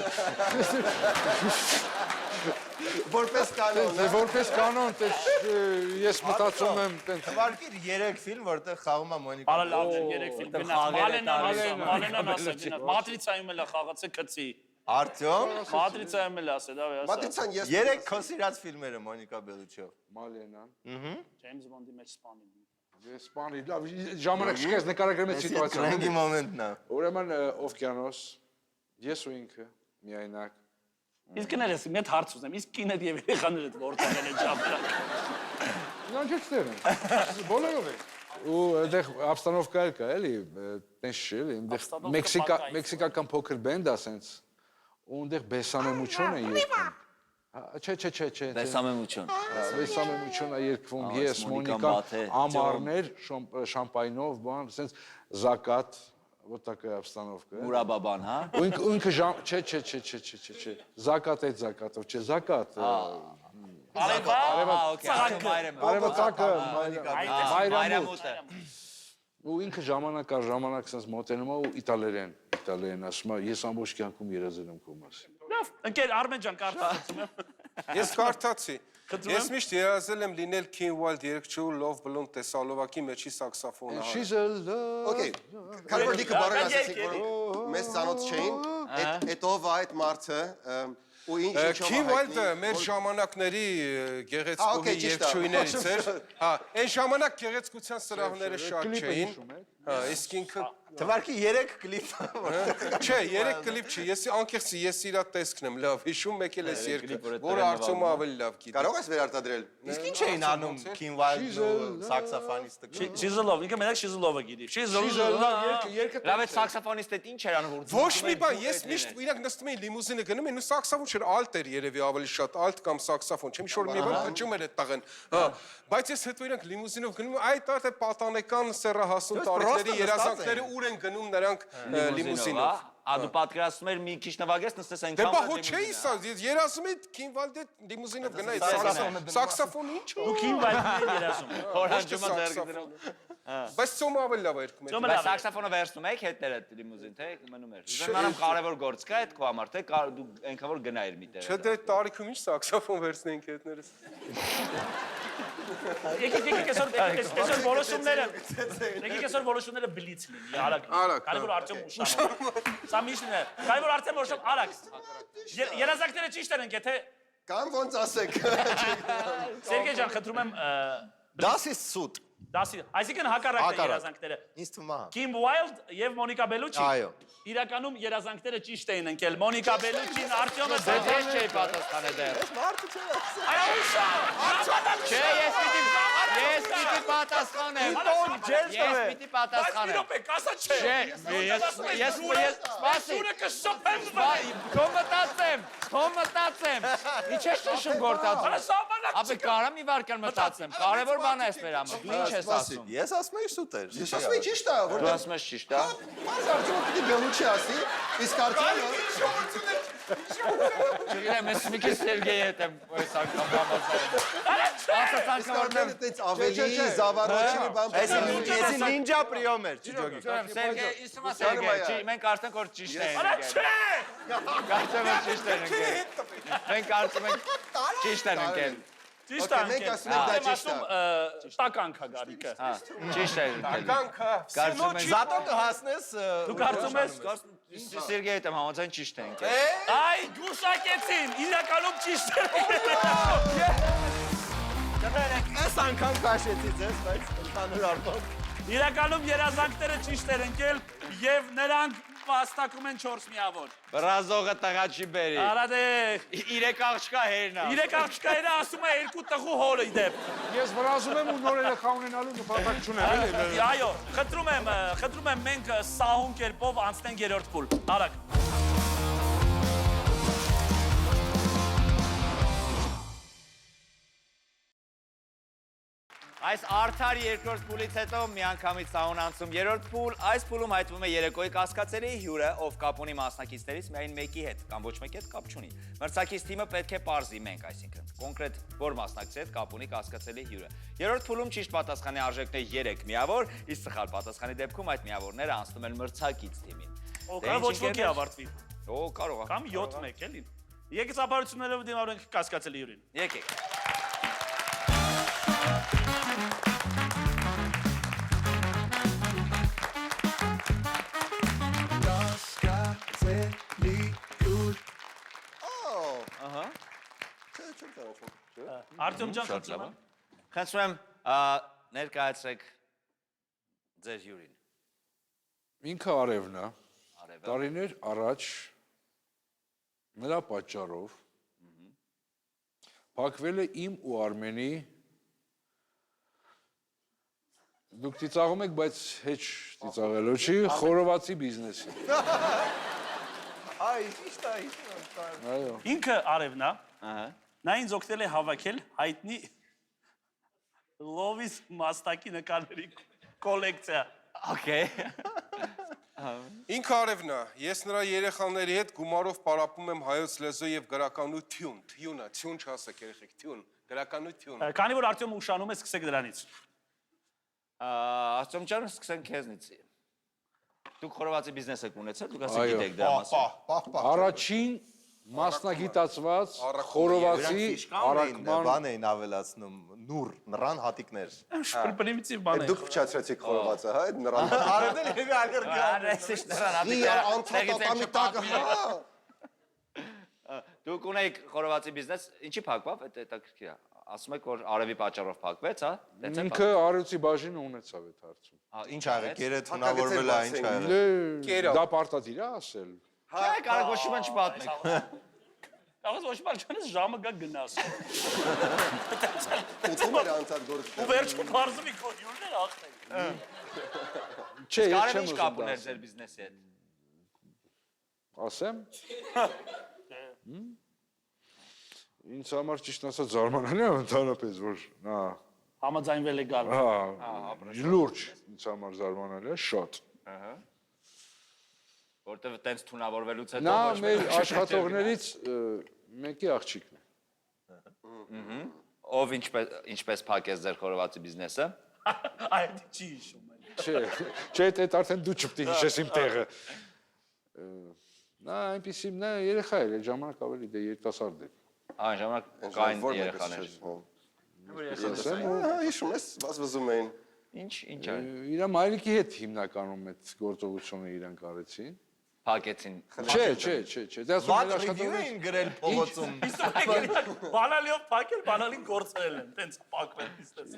Speaker 5: Որպես կանոն։
Speaker 4: Դե որպես կանոն, տես ես մտածում եմ տենց
Speaker 5: Թվարկիր 3 ֆիլմ, որտեղ խաղում է Մոնիկա։
Speaker 3: Արա լավ է, 3 ֆիլմ գնաց։ Մալենան ասել, գնաց։ Մատրիցայում էլ է խաղացել քցի։
Speaker 5: Արտյոմ։
Speaker 3: Մատրիցայում էլ ասել, դա է ասա։
Speaker 7: Մատրիցան ես
Speaker 5: 3 քո սիրած ֆիլմերը Մոնիկա Բելուչիով։
Speaker 4: Մալենան։
Speaker 3: Ջեյմս Բոնդի մեջ սպանին։
Speaker 4: Ես բանի, լավ, ժամանակ չկես նկարագրեմ այդ սիտուացիան։
Speaker 5: Կրենգի մոմենտն է։
Speaker 4: Ուրեմն օվկիանոս, ես ու ինքը միայնակ։
Speaker 3: Իսկ գներես, մի հատ հարց ուզեմ, իսկ կինդ եւ երեխաներդ որտեղ են ժամանակ։
Speaker 4: Նրանք չտեղ են։ Բոլորով է։ Ու այդեղ обстановка էլ կա, էլի, տենց չէ, էլի, այնտեղ մեքսիկական փոքր բենդ է ասենց։ Ու այնտեղ բեսամեմուչոն է երգում։ Չէ։
Speaker 2: Դեսամեմություն։
Speaker 4: Բեսամեմուչոն է երգվում,
Speaker 2: Ահա,
Speaker 4: ես,
Speaker 2: Մոնիկան
Speaker 4: Մոնիկա,
Speaker 2: Բաթե,
Speaker 4: ամառներ, շամպայնով, բան, ասենց զակատ, вот такая обстановка։
Speaker 2: Մուրաբաբան, հա։
Speaker 4: Ու ինքը չէ։ Զակատ այդ զակատով, չէ, զակատ։ Արևածագը,
Speaker 2: Մայրամուտը։
Speaker 4: ու ինքը ժամանակ առ ժամանակ sense մոտենում է ու իտալերեն ասում է, ես ամբողջ կյանքում երազել եմ քո մասին։
Speaker 3: Լավ, ընկեր Արմեն ջան, կարդացում եմ։
Speaker 6: Ես կարդացի։ Ես միշտ երազել եմ լինել King Wild երգչու Love Balloon տեսահլուկի մեջի սաքսոֆոնահորը։
Speaker 4: She's a love։
Speaker 7: Okay, քանի որ դիքը բարեր ասացիք, որ մեզ ծանոթ չէին, այդ ով է այդ մարդը, ու ինչով
Speaker 6: King Wild-ը մեր ժամանակների գեղեցկուհի երգչուհիներից էր։ Հա, այն ժամանակ գեղեցկության սրահները շատ չէին։ Հա, իսկ ինքը
Speaker 5: Թվարկի 3 կլիպ։
Speaker 6: Չէ, 3 կլիպ չի, ես անկեղծ ես իրա տեսքն եմ, լավ, հիշում մեկ էլ էս երգը, որը Արտյոմը ավելի լավ գիտի։
Speaker 7: Կարող ես վերարտադրել։
Speaker 5: Իսկ ինչ էին անում King Wild-ը սաքսոֆոնիստը։
Speaker 3: Շիզլով, ինքը մենակ Շիզլովը գիտի։
Speaker 4: Երկը
Speaker 2: Լավ է սաքսոֆոնիստը ինչ էր անում որ
Speaker 6: Ոչ մի բան, ես միշտ իրանք նստում էին լիմուզինը գնում են ու սաքսոֆոն չէր, ալտ էր երևի ավելի շատ, ալտ կամ սաքսոֆոն, չեմ շոր մի բան հնչում էր այդ տաղեն։ Հա, բայց ես հետո իրանք լիմուզինով գնում այդ այդ պատանեկան սեռահասուն տարիքների երազանքները ուր են գնում նրանք լիմուզինով։
Speaker 2: Դու պատկերացնում ես մի քիչ նվագես նստես
Speaker 6: Դե
Speaker 2: այնքան։
Speaker 6: բա հո չէի սա, երազում եմ King Wild-ը լիմուզինով գնայի սաքսոֆոնը ինչ։
Speaker 3: Դու King Wild-ն երազում։
Speaker 2: Հորանջումա ձեռք դրում։
Speaker 6: Բայց ծոմը ավելի լավ է երգում։
Speaker 3: Ծոմը
Speaker 2: Բայց սաքսոֆոնը վերցնում եք հետները լիմուզին, թե մնում էր։ Ուզենամ կարևոր գործ կա այդ քո համար, թե դու այնքան որ գնայիր մի տեղ։
Speaker 6: Չէ դե տարիքում ինչ սաքսոֆոն վերցնենք հետներս։
Speaker 3: Եկեք այսօր որոշումները բլից լինի, արագ։ Կարևոր Արտյոմ ուշանում։ Սա միշտ է։ Կարևոր Արտյոմ որոշում արագ։ Երազանքները ճիշտ են ընկե, թե
Speaker 7: Կամ ոնց ասեք։
Speaker 3: Սերգեյ ջան, խնդրում եմ
Speaker 7: Դասի սուտ։
Speaker 3: այսինքն հակառակն է երազանքները։
Speaker 5: Ինձ թվում է։
Speaker 3: King Wild եւ Մոնիկա Բելուչի։
Speaker 5: Այո։
Speaker 3: Իրականում երազանքները ճիշտ էին ընկել։ Մոնիկա Բելուչին, Արտյոմը
Speaker 2: Դե չէի պատասխանել դեռ։
Speaker 5: Մարդը չէ։
Speaker 3: Արա ուշա։
Speaker 2: Չէ, ես պիտի պատասխանեմ։ Ես պիտի
Speaker 3: Բայց մի
Speaker 2: պատասխանեմ։
Speaker 3: րոպե, կասա չէ։
Speaker 2: Չէ, ես սպասի։
Speaker 3: Ուրը կշոփեմ
Speaker 2: Քո մտածեմ։ Ինչ ես շշում գործածում։
Speaker 3: Շաբանակ
Speaker 2: Ապա կարամ մի վարքան մտածեմ։ Կարևոր բան է սպերամը։ Դու ինչ ես ասում։
Speaker 5: Ես ասում եմ սուտ էր։
Speaker 7: Ես ասում եմ ճիշտ է,
Speaker 2: Դու
Speaker 7: որտեղ
Speaker 2: ասում ես ճիշտ է։
Speaker 7: Բայց արդյոք պիտի Բելուչի ասի, իսկ արդյոք
Speaker 2: Չգիտեմ, ես մի քիչ Սերգեյի հետ եմ այս անգամ համաձայն։
Speaker 5: Սկարդենը տեց ավելի զավարոչի բան։
Speaker 2: Էսի
Speaker 5: նինջա պրիոմ էր, չջոգի։
Speaker 2: Սերգեյ, իսմա Սերգեյ, մենք արդեն որ ճիշտ ենք։
Speaker 3: Արա չէ։
Speaker 2: Կարծում եմ ճիշտ են ընկել։ Մենք կարծում ենք ճիշտ են ընկել։
Speaker 3: Ճիշտ
Speaker 5: Okay, մենք ասում ենք դա ճիշտ է։
Speaker 3: տականքա գարիկը։
Speaker 2: Հա, ճիշտ է ընկել։
Speaker 6: Կանքը։
Speaker 2: Կարծում եմ
Speaker 5: Զատո կհասնես։
Speaker 3: Դու կարծում ես
Speaker 2: Սերգեյի հետ եմ համաձայն ճիշտ է ընկել։
Speaker 3: Այ գուշակեցին, իրականում ճիշտ է։
Speaker 5: Այս անգամ քաշեցի ձեզ, բայց ընդհանուր առմամբ
Speaker 3: Իրականում երազանքները ճիշտ են ընկել եւ նրանք վաստակում են 4 միավոր։
Speaker 2: Բրազողը տղա չի բերի։
Speaker 3: Արա դե
Speaker 2: 3 աղջկա հերնա։
Speaker 3: 3 աղջկայինը ասում է 2 տղու հորը իդեպ։
Speaker 4: Ես վրազում եմ ու նոր երեխա ունենալու նպատակ չունեմ, էլի։
Speaker 3: Այո, խնդրում եմ մենք սահուն կերպով անցնենք երրորդ փուլ։ Արագ։
Speaker 2: Այս արդար երկրորդ փուլից հետո միանգամից սահուն անցում երրորդ փուլ, այս փուլում հայտնվում է երեկոյի կասկածելի հյուրը, ով կապ ունի մասնակիցներից միայն մեկի հետ կամ ոչ մեկի հետ կապ չունի։ Մրցակից թիմը պետք է պարզի մենք, այսինքն կոնկրետ որ մասնակցի հետ կապ ունի կասկածելի հյուրը։ Երրորդ փուլում ճիշտ պատասխանի արժեքն է 3 միավոր, իսկ սխալ պատասխանի դեպքում այդ միավորները անցնում են մրցակից թիմին։
Speaker 3: Կարող ոչ ոքի ավարտվի։
Speaker 2: Օ, կարող է։
Speaker 3: Կամ 7-1 էլի։ Եկեք ապարություններով դիմավորենք կասկածելի հյուրին։
Speaker 2: Եկեք։ Ահա։
Speaker 3: Արտյոմ ջան, խնդրում եմ։
Speaker 2: Խնդրում եմ ներկայացրեք ձեր հյուրին։
Speaker 4: Ինքը Արևն է,
Speaker 2: Արևը։
Speaker 4: տարիներ առաջ նրա պատճառով փակվել է իմ ու Արմենի դուք ծիծաղում եք, բայց հեչ ծիծաղելով չի, խորովածի բիզնեսի։
Speaker 5: Այ, ճիշտ է,
Speaker 4: Այո։
Speaker 3: Ինքը Արևն է,
Speaker 2: Ահա։
Speaker 3: նա ինձ օգնել է հավաքել հայտնի լովիս մաստակի նկարների կոլեկցիա։
Speaker 2: Okay։
Speaker 6: Ինքը Արևն է, ես նրա երեխաների հետ գումարով պարապում եմ հայոց լեզու եւ գրականություն, թյուն չասեք երեխեք, թյուն, գրականություն։
Speaker 3: Քանի որ Արտյոմը ուշանում է, սկսեք դրանից։
Speaker 2: Արտյոմ ջան, սկսենք քեզնից։ Դուք խորովածի բիզնես եք ունեցել, դուք ասեք
Speaker 4: Այո։
Speaker 2: գիտեք դրա մասին։
Speaker 4: Առաջին մասնագիտացված խորովածի առաքման
Speaker 5: բան էին ավելացնում, նուր, նռան հատիկներ։
Speaker 3: Պրիմիտիվ բան է։
Speaker 5: Դուք փչացրեցիք խորովածը, հա, այդ նռան։ Արևն էլ եւի ալերգիա։
Speaker 2: Արեսիշ նրան
Speaker 5: Անցատատամի տակ, հա։
Speaker 2: Դուք ունեիք խորովածի բիզնես, ինչի փակվավ, այդ հետաքրքիր է։ Ասում եք, որ արևի պատճառով փակվեց, հա։
Speaker 4: ինքը արեցի բաժինը ունեցավ այդ հարցում։
Speaker 5: Ինչ աղեք, երետ հնավորվել է, ինչ աղեք։
Speaker 4: Դա պարտադիր է ասել։
Speaker 2: Չէ, կարող ոչ մի չպատմեք։
Speaker 3: Աղաս ոչ բան չանես ժամը գա գնաս։
Speaker 5: Ուտում էր անցած գործը։
Speaker 3: Ու վերջում բարձվի քո հյուրներ ախտեն։
Speaker 4: Չէ, ես
Speaker 2: Կարեն
Speaker 4: չեմ
Speaker 2: ինչ
Speaker 4: ուզում
Speaker 2: կապ
Speaker 4: դա
Speaker 2: ուներ
Speaker 4: ասել։
Speaker 2: ձեր բիզնեսի հետ։
Speaker 4: Ասեմ։ Ինձ համար ճիշտ ասած զարմանալի է ընդհանրապես, որ նա
Speaker 3: Համաձայնվել է գալ։
Speaker 4: լուրջ ինձ համար զարմանալի է, շատ։
Speaker 2: Ահա։ Որտեվ տենց թունավորվելուց հետո
Speaker 4: Նա
Speaker 2: ոչ
Speaker 4: մեր
Speaker 2: մեկ
Speaker 4: աշխատողներից մեկի աղջիկն է։
Speaker 2: ով ինչպես փակեց ձեր խորովածի բիզնեսը։
Speaker 3: Այդ չի հիշում եմ։
Speaker 4: Չէ, այդ արդեն դու չպետք է հիշես իմ տեղը։ Նա այնպեսի նա երեխա էր, այդ ժամանակ ավելի դե երիտասարդ էր։
Speaker 2: Այն ժամանակ կային երեխաներ։
Speaker 5: Հիշում ես, վազվզում էին։
Speaker 2: Ինչ է։
Speaker 4: Իր մայրիկի հետ հիմնականում այդ գործողությունը իրանք արեցին։
Speaker 2: Փակեցին։
Speaker 4: Չէ, դա ասում
Speaker 5: Վատ
Speaker 4: էր
Speaker 5: ռիվյու
Speaker 4: աշխատողներ։
Speaker 5: էին գրել փողոցում։
Speaker 3: Բանալիով փակել, բանալին գործել են, տենց փակվել բիզնես։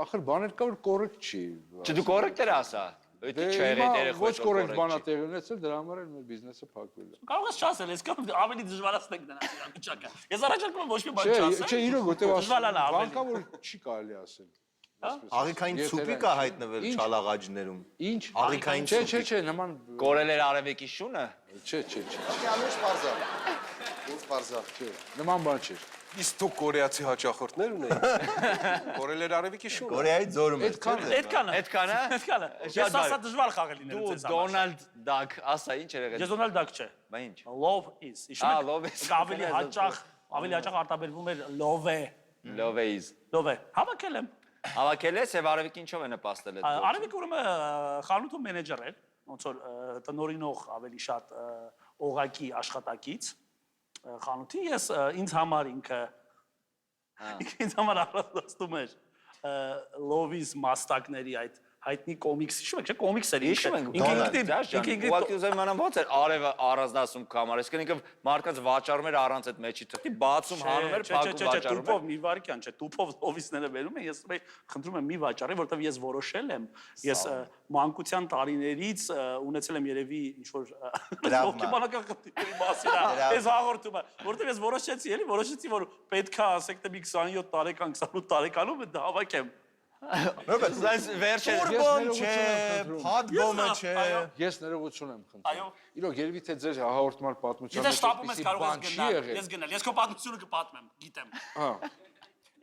Speaker 4: Ախր բաներ կա որ կոռեկտ չի։
Speaker 2: Չէ, դու կոռեկտ էր ասա։ Դա չէ, երեխա
Speaker 4: ոչ կոռեկտ բանա տեղ ունեցել, դրա համար էլ մեր բիզնեսը փակվել է։
Speaker 3: Կարող ես չասել, ես կամ ավելի դժվարացնեք դրանց իրավիճակը։ Ես առաջարկում եմ ոչ մի բան չասել։
Speaker 4: Չէ, իրոք որտեվ
Speaker 3: Դժվարանա ավելի։
Speaker 4: բան կա որ չի կարելի ասել։
Speaker 5: Աղիքային ցուպի կա հայտնվել չալաղաջներում։
Speaker 4: Ինչ։
Speaker 5: Աղիքային
Speaker 4: Չէ, նման
Speaker 2: կորել էր արևեկի շունը։
Speaker 4: Չէ։
Speaker 5: Անուշ պարզա։ Ինձ պարզա։
Speaker 4: Չէ, նման բան չէ։
Speaker 6: Իսկ դուք կորեացի հաճախորդներ ունեիք։ Կորել էր արևիկի շունը։
Speaker 5: Կորեայի ձորում էր։
Speaker 3: Այդքանը։
Speaker 2: Այդքանը։
Speaker 3: Այդքանը։ Ես ասա դժվար խաղը լինելու
Speaker 2: Դու
Speaker 3: ձեզ համար։
Speaker 2: Դոնալդ Դակ, ասա ինչ էր եղել։
Speaker 3: Ես Դոնալդ Դակ չէ։
Speaker 2: Բա ինչ։
Speaker 3: Love is։
Speaker 2: love is։
Speaker 3: Ավելի հաճախ արտաբերվում էր love է։
Speaker 2: Loveys։
Speaker 3: Love է։ Հավաքել եմ։
Speaker 2: Հավաքել ես եւ արևիկ ինչով է նպաստել այդ։
Speaker 3: Արևիկ ուրեմն խանութում մենեջեր էր, ոնց որ տնօրինող ավելի շատ օղակի աշխատակից խանութի ես ինձ համար ինձ համար առանձնացնում էր լովիս մաստակների այդ հայտնի կոմիքս, հիշում եք, չէ՞, կոմիքսեր
Speaker 2: Հիշում ենք, ուղղակի ուզեմ իմանամ ոնց էր արևը առանձնացում կամար, այսինքն ինքը մարդկանց վաճառում էր առանց այդ մեջի թղթի, բացում հանում էր, փակում վաճառում էր։
Speaker 3: Տուփով մի վարքյան, չէ, տուփով լովիսները վերում են, ես խնդրում եմ մի վաճառի, որովհետև ես որոշել եմ, ես մանկության տարիներից ունեցել եմ երևի ինչ-որ հոգեբանական խնդիրների մասին այս հաղորդումը, որովհետև ես որոշեցի, որ պետքա ասեք թե մի 27 տարեկան, 28 տարեկանում դա հավաքեմ։
Speaker 2: Բայց վերջը
Speaker 5: Բոմ չէ, փաթբոմը չէ։
Speaker 4: Ես ներողություն եմ խնդրում։
Speaker 3: Այո։
Speaker 4: Իրոք երևի թե ձեր հաղորդման պատմության
Speaker 3: Եթե շտապում ես կարող ես գնալ, ես գնալ, ես քո պատմությունը կպատմեմ, գիտեմ։
Speaker 4: Հա։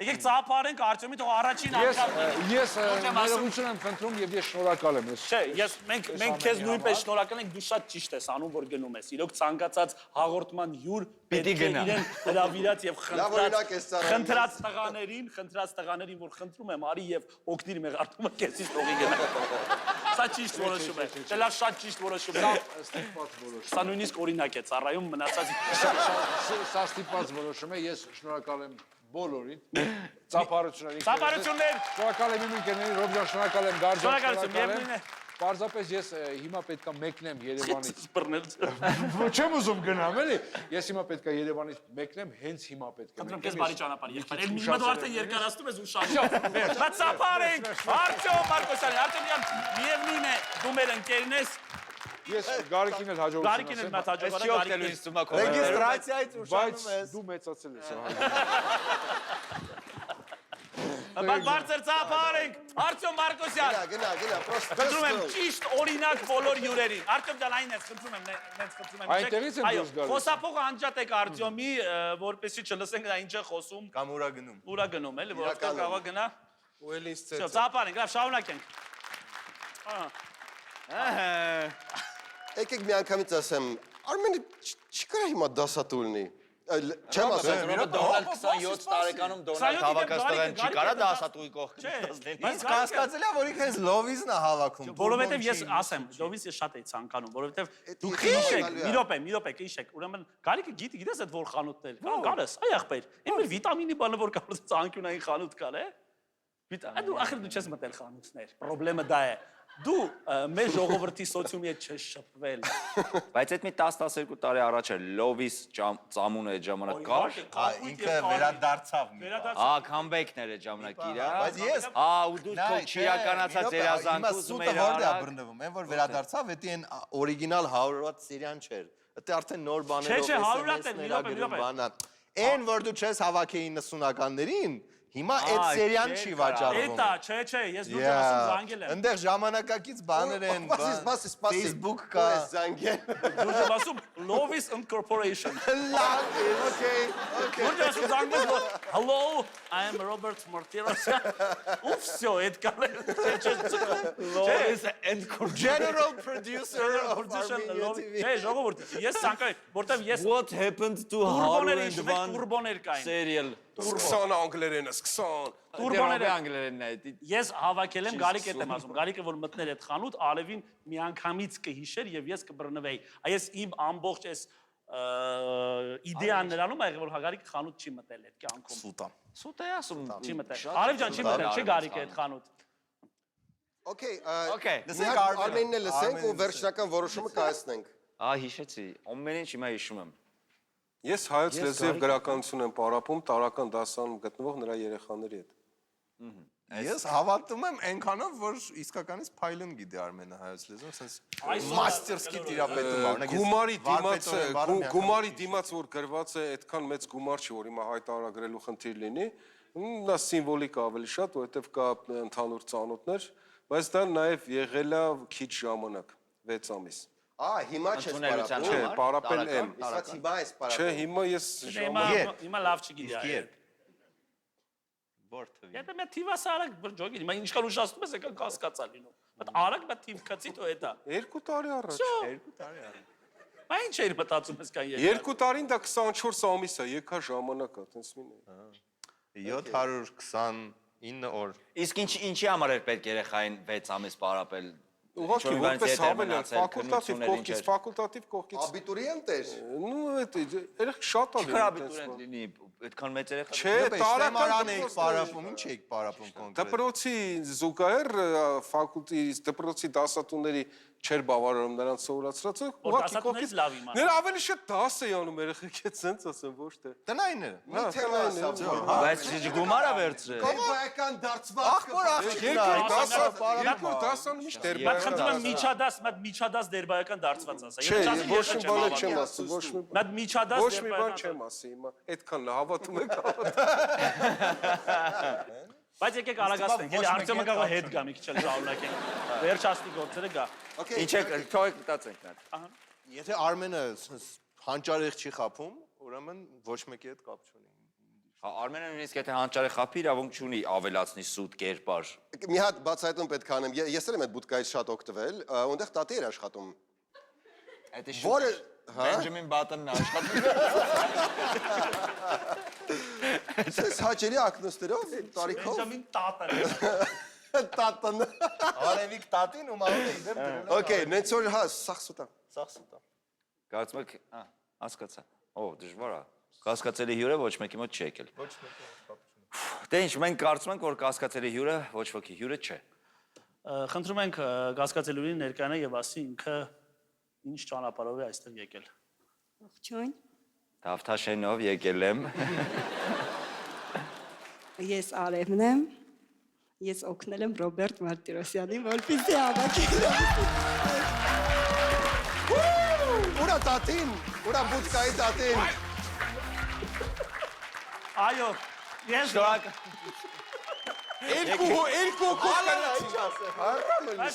Speaker 3: Եկեք ծափարենք Արտյոմի թող առաջին անգամ։
Speaker 4: Ես ներողություն եմ խնդրում եւ ես շնորհակալ եմ։
Speaker 3: Չէ, ես մենք քեզ նույնպես շնորհակալ ենք, դու շատ ճիշտ ես անում, որ գնում ես։ Իրոք ցանկացած հաղորդման հյուր
Speaker 2: Պիտի գնա։
Speaker 3: իրեն հրավիրած եւ
Speaker 5: Լավ օրինակ ես ծառայում։
Speaker 3: խնդրած տղաներին, որ խնդրում եմ, արի եւ օգնիր մեղարտումը քեզից թողի գնա։ Սա ճիշտ որոշում է։ Չէ, լավ, շատ ճիշտ որոշում է։
Speaker 4: Ստիպված որոշում։
Speaker 3: Սա նույնիսկ օրինակ է ծառայում մնացած։
Speaker 4: Սա ստիպված որոշում է, ես շնորհակալ եմ բոլորին։ Ծափարություններին։
Speaker 3: Ծափարություններ։
Speaker 4: Շնորհակալ եմ իմ ընկերներին, Ռոբյան, շնորհակալ եմ Գարջան,
Speaker 3: Շնորհակալություն, միևնույն է։
Speaker 4: Պարզապես ես հիմա պետքա մեկնեմ Երևանից։
Speaker 3: Բռնել։
Speaker 4: Չեմ ուզում գնամ, էլի։ Ես հիմա պետքա Երևանից մեկնեմ, հենց հիմա պետքա
Speaker 3: Խնդրում
Speaker 4: մեկնեմ։
Speaker 3: քեզ բարի ճանապարհ եղբայր։ Էլ մի մոտ արդեն երկարացնում ես ուշադրություն։ Բայց սափարենք։ Արտյոմ Մարկոսյան, Արտյոմ, միևնույն է, դու մեր ընկերն ես։
Speaker 4: Ես Գարիկին էլ հաջողություն
Speaker 3: Գարիկին էլ մատ
Speaker 2: Այս
Speaker 3: հաջողանա
Speaker 2: չի օգնելու ինձ թվում է կողմը։
Speaker 5: Ռեգիստրացիայից
Speaker 4: բայց
Speaker 5: ուշանում ես։
Speaker 4: դու մեծացել ես,
Speaker 3: Բայց բարձր ծափարենք։ Արտյոմ Մարկոսյան։
Speaker 5: Գնա, պրոստը։
Speaker 3: Խնդրում եմ ճիշտ օրինակ բոլոր հյուրերին։ Արտյոմ ջան, այն է, խնդրում եմ, նենց խնդրում եմ։
Speaker 4: Այնտեղից եմ դուրս գալիս։
Speaker 3: Խոսափողը անջատեք Արտյոմի, որպեսզի չլսենք նա ինչ է խոսում։
Speaker 5: Կամ ուրա գնում։
Speaker 3: Ուրա գնում, էլի, որովհետև կարող գնա։
Speaker 6: Ու էլ ինձ
Speaker 3: Всё,
Speaker 6: ծեծ։
Speaker 3: ծափարենք, լավ, շարունակենք։
Speaker 8: Եկեք մի անգամից ասեմ, Արմենը չկարա հիմա դասատու լինի։ Չեմ ասում։
Speaker 2: Դոնալդ 27 տարեկանում Դոնալդ հավաքած տղան չի կարա դասատուի կողքին
Speaker 3: Չէ,
Speaker 2: դասնի։
Speaker 5: Ինձ կասկածել է, որ ինքը հենց լովիզն է հավաքում։
Speaker 3: Որովհետև ես ասեմ, Լովից ես շատ էի ցանկանում, որովհետև դուք հիշեք, մի րոպե, կհիշեք, ուրեմն Գարիկը գիտես այդ որ խանութներ, գալես, այ ախպեր, իմ վիտամինի բանը որ կարող է անկյունային խանութ կար, դու ախր դու չես մտել խանութներ, խնդրեմը դա է։ Դու մեր ժողովրդի սոցիումի հետ չես շփվել։
Speaker 2: Բայց այդ մի 10-12 տարի առաջ էր Լովիս ծամունը այդ ժամանակ կար։
Speaker 5: Ինքը վերադարձավ մի բան։
Speaker 2: Քամբեքն էր այդ ժամանակ իրա։
Speaker 5: Բայց ես
Speaker 2: ու դու քո չիրականացած երազանք ուզում
Speaker 5: ես
Speaker 2: ես
Speaker 5: որտե է բռնվում, այն որ վերադարձավ, դա այն օրիգինալ 100-րդ սերիան չէր։ Դա արդեն նոր բաներով
Speaker 3: Չէ, 100-րդ է, մի րոպե։
Speaker 5: Այն որ դու չես հավաքեի 90-ականներին, հիմա այդ սերիան չի վաճառվում։
Speaker 3: Էտա, չէ, ես դուք եմ ասում զանգել եմ։
Speaker 5: Այնտեղ ժամանակակից բաներ են,
Speaker 8: Սպասի։
Speaker 5: Facebook կա։
Speaker 8: Զանգել։
Speaker 3: Դուք եմ ասում Lovis Incorporation։
Speaker 5: Լավ, okay։
Speaker 3: Դուք ասում զանգել Hello, I am Robert Martirosyan։ Ու всё, այդ կանը։
Speaker 2: Լովիս
Speaker 5: General producer of Armenia TV։
Speaker 3: Չէ, ժողովուրդ, ես ցանկаю, որտեվ ես
Speaker 2: What happened to
Speaker 3: турբոներ կային։
Speaker 2: serial
Speaker 6: 20 անգլերենը, 20։
Speaker 3: Турբոները
Speaker 2: անգլերենն է։
Speaker 3: Ես հավաքել եմ Գարիկ հետ եմ ասում։ Գարիկը որ մտներ այդ խանութ, Արևին միանգամից կհիշեր եւ ես կբռնվեի։ Այս իմ ամբողջ այս իդեան նրանում ա եղել որ Գարիկը խանութ չի մտել այդ կյանքում։
Speaker 5: Սուտա։
Speaker 3: Սուտ է ասում, չի մտել։ Արև ջան չի մտել, չի Գարիկը այդ խանութ։
Speaker 8: Okay,
Speaker 5: Լսենք
Speaker 8: Արմենն էլ լսենք ու վերջնական որոշումը կայացնենք։
Speaker 2: Հիշեցի, ամեն ինչ հիմա հիշում եմ։
Speaker 6: Ես հայոց լեզու եւ գրականություն եմ պարապում տարական դասանում գտնվող նրա երեխաների հետ։
Speaker 5: Ես հավատում եմ այնքանով, որ իսկականից փայլուն գիտի Արմենը հայոց լեզուն, sense մաստերսկի տիրապետում է։
Speaker 6: Գումարի դիմաց որ գրված է այդքան մեծ գումար չի, որ հիմա հայտարարագրելու խնդիր լինի, դա սիմվոլիկ ավելի շատ, որովհետեւ կա ընդհանուր ծանոթներ, բայց դա նաեւ եղել է քիչ ժամանակ, 6 ամիս։
Speaker 8: հիմա չես
Speaker 2: Ընդունելության
Speaker 8: պարապում։
Speaker 2: համար,
Speaker 6: պարապել եմ։
Speaker 8: Իսկ հիմա ես
Speaker 6: Չէ,
Speaker 8: պարապում։
Speaker 6: հիմա ես
Speaker 3: Հիմա լավ չգիտի այ։
Speaker 5: Որ թվի։
Speaker 3: Եթե մե թիվաս արագ բրջոգի, հիմա ինչքան ուշացնում ես, եկան կասկածա լինում։ Բայց արագ մե թիվ կծի դու հետա։
Speaker 6: 2 տարի առաջ։
Speaker 5: 2 տարի արի։
Speaker 3: Բա ինչ էիր մտածում ես կան
Speaker 6: 2 տարին դա 24 ամիս է, եկա ժամանակա, տենց մին է։
Speaker 5: 729 օր։
Speaker 2: Իսկ ինչի համար էր պետք երեխային 6 ամիս պարապել։
Speaker 6: Ուղղակի որպես հավելյալ ֆակուլտատիվ կողքից։
Speaker 8: Աբիտուրիենտ էր։
Speaker 6: Ну это երեք շատ ալի։
Speaker 2: Քրաբիտուրենտ լինի, այդքան մեծ երեխա։
Speaker 6: Չէ,
Speaker 5: Տարական
Speaker 6: տարական
Speaker 5: էիք պարապում, ինչ էիք պարապում կոնկրետ։
Speaker 6: դպրոցի զուգահեռ ֆակուլտի դպրոցի դասատուների չեր բավարարում նրանց սովորացրածը, ուղղակի
Speaker 3: դասատուներից
Speaker 6: կողքից
Speaker 3: լավ իմացա։
Speaker 6: Ներ ավելի շատ դաս է անում երեխեք, սենց ասեմ, ոչ թե։
Speaker 5: Տնայինները։
Speaker 8: Մի թեմա ասա։
Speaker 2: Բայց գումարա վերցրել։
Speaker 8: Կողմայական դարձված։
Speaker 5: Ախոր
Speaker 6: Երկու դասան միշտ դեր
Speaker 3: Բայց խնդրում եմ միջադաս դերբայական դարձված ասա։
Speaker 6: Չէ, ոչ մի բան չեմ ասում, ոչ մի
Speaker 3: Մատ միջադաս
Speaker 6: Ոչ մի բան չեմ ասի, հիմա այդքան հավատում եք հավատ։
Speaker 3: Բայց եկեք արագացնենք, էլի Արտյոմը գա հետ գա մի քիչ էլ շարունակենք։ Վերջացնի գործերը գա։
Speaker 2: Ինչ է, թողեք մտածենք նա։
Speaker 5: Եթե Արմենը հանճարեղ չի խափում, ուրեմն ոչ մեկի հետ կապ չունի։
Speaker 2: Արմենը նույնիսկ եթե հանճարը խափի, իրավունք չունի ավելացնի սուտ կերպար։
Speaker 8: Մի հատ բացայտում պետք է անեմ։ Ես էլ եմ այդ բուտկայից շատ օգտվել, այնտեղ տատի էր աշխատում։ Որը
Speaker 2: Բենջամին Բատոնն աշխատում։
Speaker 8: Ես հաճելի ակնոստերով տարիքով
Speaker 3: Բենջամին տատը։
Speaker 8: տատան։
Speaker 5: Արևիկ տատին ու մամուլը իդեմ դրել։
Speaker 8: Okay, նենց որ հա, սախսուտա։
Speaker 5: Սախսուտա։
Speaker 2: Կարծում եք, հասկացա։ Ո, դժվար է։ Կասկածելի հյուրը ոչ մեկի մոտ չի եկել։
Speaker 5: Ոչ մեկի հետ կապ չունի։
Speaker 2: Դե ինչ, մենք կարծում ենք, որ կասկածելի հյուրը ոչ ոքի հյուրը չէ։
Speaker 3: Խնդրում ենք գասկացելուրին ներկայանա եւ ասի ինքը ինչ ճանապարհով է այստեղ եկել։
Speaker 9: Ողջույն,
Speaker 2: Դավթաշենով եկել եմ։
Speaker 9: ես Արևն եմ, ես օգնել եմ Ռոբերտ Մարտիրոսյանին, որպեսզի հավաքի։
Speaker 8: Ուրա տատին, ուրա բուտկայի տատին։
Speaker 3: Այո, ես
Speaker 6: Երկու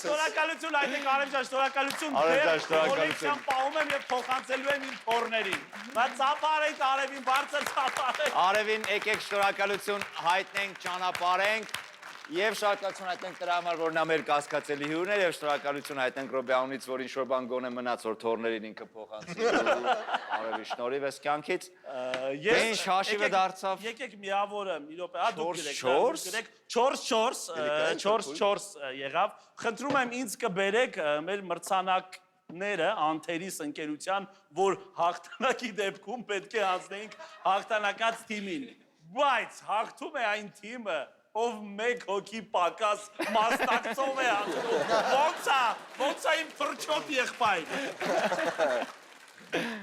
Speaker 3: Շնորհակալություն այդեք Արևջան, շնորհակալություն։ Շնորհակալություն։ Պահում եմ եւ փոխանցելու եմ իմ փորներին։ Բայց ծափարեք Արևին, բարձր ծափարեք։
Speaker 2: Արևին եկեք շնորհակալություն հայտնենք, ճանապարհենք եւ շնորհակալություն հայտնենք դրա համար, որ նա մեր կասկածելի հյուրն է եւ շնորհակալություն հայտնենք Ռոբեանից, որ ինչ-որ բան գոնե մնաց, որ թորներին ինքը փոխանցի։ Արևի շնորհիվ էս կյանքից։ Ինչ հաշիվը դարձավ։
Speaker 3: Եկեք միավորը, մի րոպե, հա դուք գրեք։ 4-4 եղավ։ Խնդրում եմ ինձ կբերեք մեր մրցանակները Անթերիս ընկերության, որ հաղթանակի դեպքում պետք է հանձնեինք հաղթանակած թիմին։ Բայց հաղթում է այն թիմը, ով մեկ հոգի պակաս մասնակցով է հանձնում։ Ոնց է իմ թրջոտ եղբայր։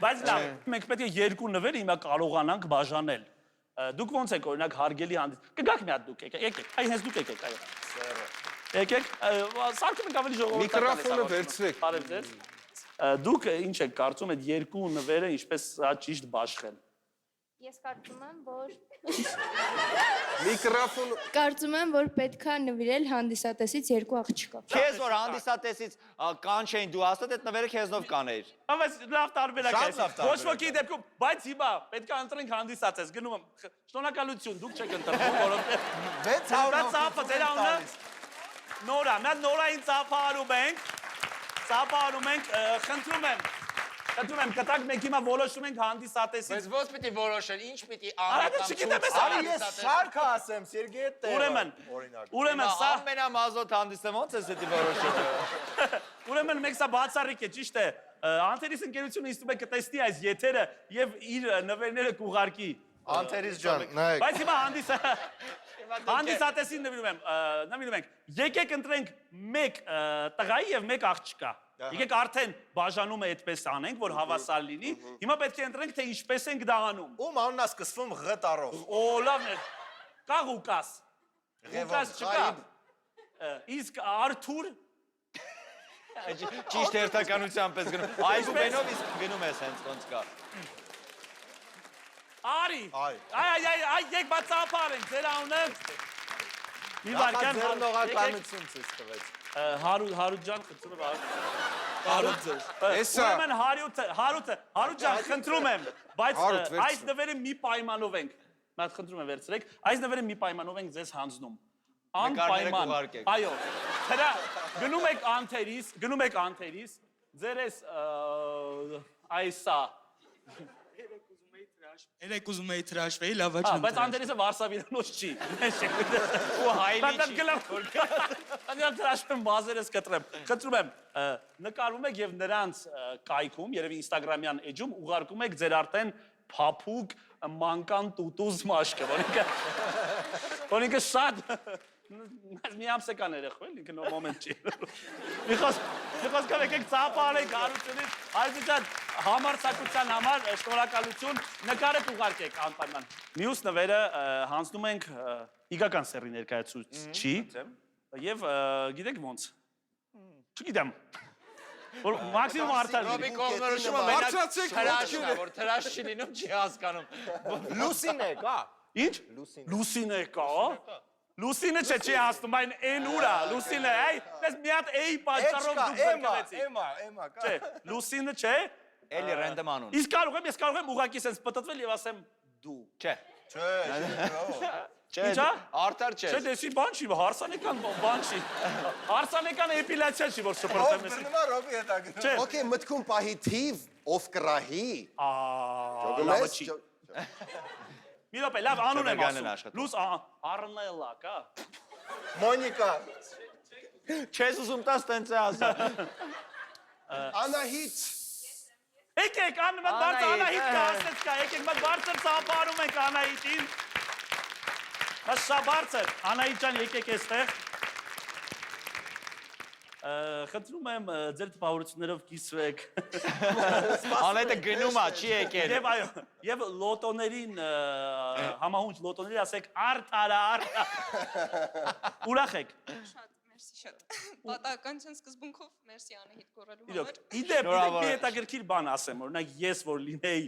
Speaker 3: Բայց լավ, մենք պետք է երկու նվեր հիմա կարողանանք բաժանել։ Դուք ոնց եք օրինակ հարգելի հանդիս։ Կգաք մի հատ դուք, եկեք, այ հենց դուք եկեք, այո։ Եկեք, սարքում ենք ավելի ժողովրդական։
Speaker 6: Միկրոֆոնը վերցրեք։
Speaker 3: Բարև ձեզ։ Դուք ինչ եք կարծում այդ երկու նվերը ինչպես ճիշտ բաշխեն։
Speaker 10: Ես կարծում եմ, որ
Speaker 6: Միկրոֆոնը
Speaker 10: կարծում եմ, որ պետքա նվիրել հանդիսատեսից երկու աղջկա։
Speaker 2: Քեզ որ հանդիսատեսից կանչեին դու հաստատ այդ նվերը քեզնով կանեիր։
Speaker 3: Բայց լավ տարբերակ է։ Ոչ ոքի դեպքում, բայց հիմա պետք է ընտրենք հանդիսատես։ Գնում եմ, շնորհակալություն, դուք չեք ընտրվում, որովհետեւ
Speaker 5: 600
Speaker 3: ծափը ձեր անունը Նորա, մենք Նորային ծափարում ենք, խնդրում եմ, կտակ մենք հիմա որոշում ենք հանդիսատեսից։
Speaker 2: Բայց ո՞նց պիտի որոշեն, ինչ պիտի
Speaker 3: Արագ չգիտեմ ես
Speaker 5: Արի ես շարքը ասեմ, Սերգեյ տերը։
Speaker 3: Ուրեմն սա
Speaker 2: ամենամազոտ հանդիսը ոնց ես դի որոշել։
Speaker 3: Ուրեմն մեկ սա բացառիկ է, ճիշտ է։ Անթերիս ընկերությունը իստում է կտեսնի այս եթերը եւ իր նվերները կուղարկի։
Speaker 5: Անթերիս ջան, նայեք։
Speaker 3: Բայց հիմա հանդիսատեսին նվիրում ենք։ Եկեք ընտրենք մեկ տղայի եւ մեկ աղջկա։ Եկեք արդեն բաժանում է այդպես անենք, որ հավասար լինի։ Հիմա պետք է ընտրենք, թե ինչպես ենք դա անում։
Speaker 5: Ում անունն է սկսվում Ղ տառով։
Speaker 3: Օ, լավն է։ Կա Ղուկաս։ Ղուկաս չկա։ Իսկ Արթուր
Speaker 2: Ճիշտ հերթականությամբ ես գնում։ Այս բենով իսկ գնում ես հենց ոնց կա։
Speaker 3: Արի։ Այ եկ բաց ծափարենք, ձեր անունը։ Մի վարկան
Speaker 5: ձեռնողականություն ցույց տվեց։
Speaker 3: Հարուտ ջան, խնդրում եմ։
Speaker 6: Էսա։
Speaker 3: Ուրեմն հարութը ջան, խնդրում եմ, բայց
Speaker 6: Հարութ, վերցրու։
Speaker 3: այս նվերը մի պայմանով ենք։ Մատ խնդրում եմ վերցրեք, այս նվերը մի պայմանով ենք ձեզ հանձնում։ Անպայման։ Այո։ Դրա գնում եք անթերիս, ձեր այսա
Speaker 1: Երեք ուզում էի թրաշվեի, լավա չեմ
Speaker 3: բայց անտերիսը Վարշավիրանոց չի։ Ու հայլի չի։ Անդրան դրաշում բազերս կտրեմ։ Խնդրում եմ, նկարում եք եւ նրանց կայքում, երևի Instagram-յան էջում ուղարկում եք ձեր արդեն փափուկ մանկան տուտուզ մաշկը, որինքը շատ մի ամսական երեխա էլ ինքը նոր մոմենտ չի։ Միխոս կվեք ծապարեք հարությունից, այսինքն համարձակության համար շնորհակալություն, նկարեք ուղարկեք անպայման։ Մյուս նվերը հանձնում ենք իգական սերի ներկայացուցչի եւ գիտեք ոնց։ Չգիտեմ։ Որ մաքսիմում արդար։
Speaker 5: Ռոբի կողմնորոշումը
Speaker 6: Բարձրացեք
Speaker 5: հրաշն է, որ հրաշ չի լինում, չի հասկանում։ Լուսին է, կա։
Speaker 3: Ինչ։ Լուսինը կա։ Լուսինը չի հասնում, այն N ուրա, Լուսինը, այ, ես մի հատ A պատճառով դուք զրկվեցիք։
Speaker 5: Էմա, կա։
Speaker 3: Չէ, Լուսինը չէ։
Speaker 2: Էլի ռենդոմ անուն։
Speaker 3: Իսկ ես կարող եմ ուղղակի sense պտտվել եւ ասեմ դու։
Speaker 2: Չէ։
Speaker 3: Ինչա։
Speaker 2: Արդար չէ։
Speaker 3: Չէ, դեսի բան չի, հարսանեկան բան չի։ Հարսանեկան էպիլյացիա չի, որ շփրտեմ ես։
Speaker 5: Բռնումա Ռոբի հետ ագնում։
Speaker 3: Չէ։
Speaker 8: Okay, մտքում պահի թիվ, ով կրահի։
Speaker 3: Լավ չի։ Մի րոպե, լավ անուն եմ ասում։ Լուս Արնելա, կա։
Speaker 5: Մոնիկա։
Speaker 2: Չես ուզում տաս տենց է ասա։
Speaker 8: Անահիտ։
Speaker 3: Եկեք, Անահիտ կա, ասեց կա, եկեք, մենք բարձր ծապարում ենք Անահիտին։ Բայց շա բարձր, Անահիտ ջան, եկեք էստեղ։ Խնդրում եմ ձեր տպավորություններով կիսվեք։
Speaker 2: Անետը գնում է, չի եկել։
Speaker 3: Եվ այո, եւ լոտոներին, համահունչ լոտոների ասեք արդարա, ուրախ եք։
Speaker 11: Շատ, մերսի շատ։ Պատահականության սկզբունքով մերսի Անահիտ կորելու
Speaker 3: Իրոք,
Speaker 11: համար։
Speaker 3: իդեպ մի հետաքրքիր բան ասեմ, օրինակ ես որ լինեի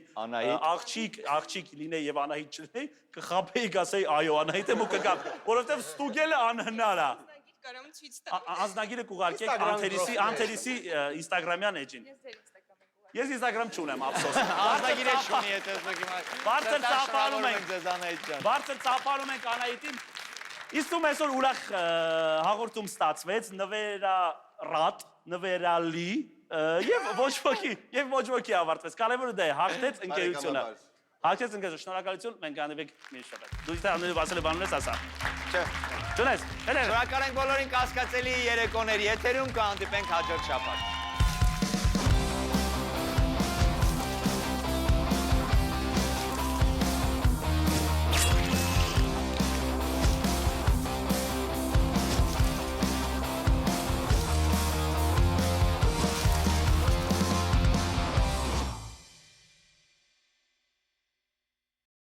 Speaker 3: աղջիկ լինեի եւ Անահիտ չլինեի, կխաբեի ասեի այո Անահիտ եմ ու կգամ, որովհետեւ ստուգելը անհնար է։
Speaker 11: Կարամ ցույց տալ։
Speaker 3: Անձնագիրը կուղարկեք Անթերիսի Instagram-յան էջին։ Ես Instagram չունեմ, ափսոս։
Speaker 2: Անձնագիրը չունի, եթե
Speaker 3: Բարձր ծապարում ենք Անահիտին։ Իսկ դու այսօր ուրախ հաղորդում ստացվեց, նվերառատ, նվերալի եւ ոչ ոքի ավարտվեց։ Կարևորը դա է, հաղթեց ընկերությունը։ Շնորհակալություն, մենք կանենք մի շաբաթ։ Դու իստեղ անելու ասել բանունես ասա։ Չէ։ Չունես։
Speaker 2: Շնորհակալ ենք բոլորին կասկածելի երեկոների եթերում, կհանդիպենք հաջորդ շաբաթ։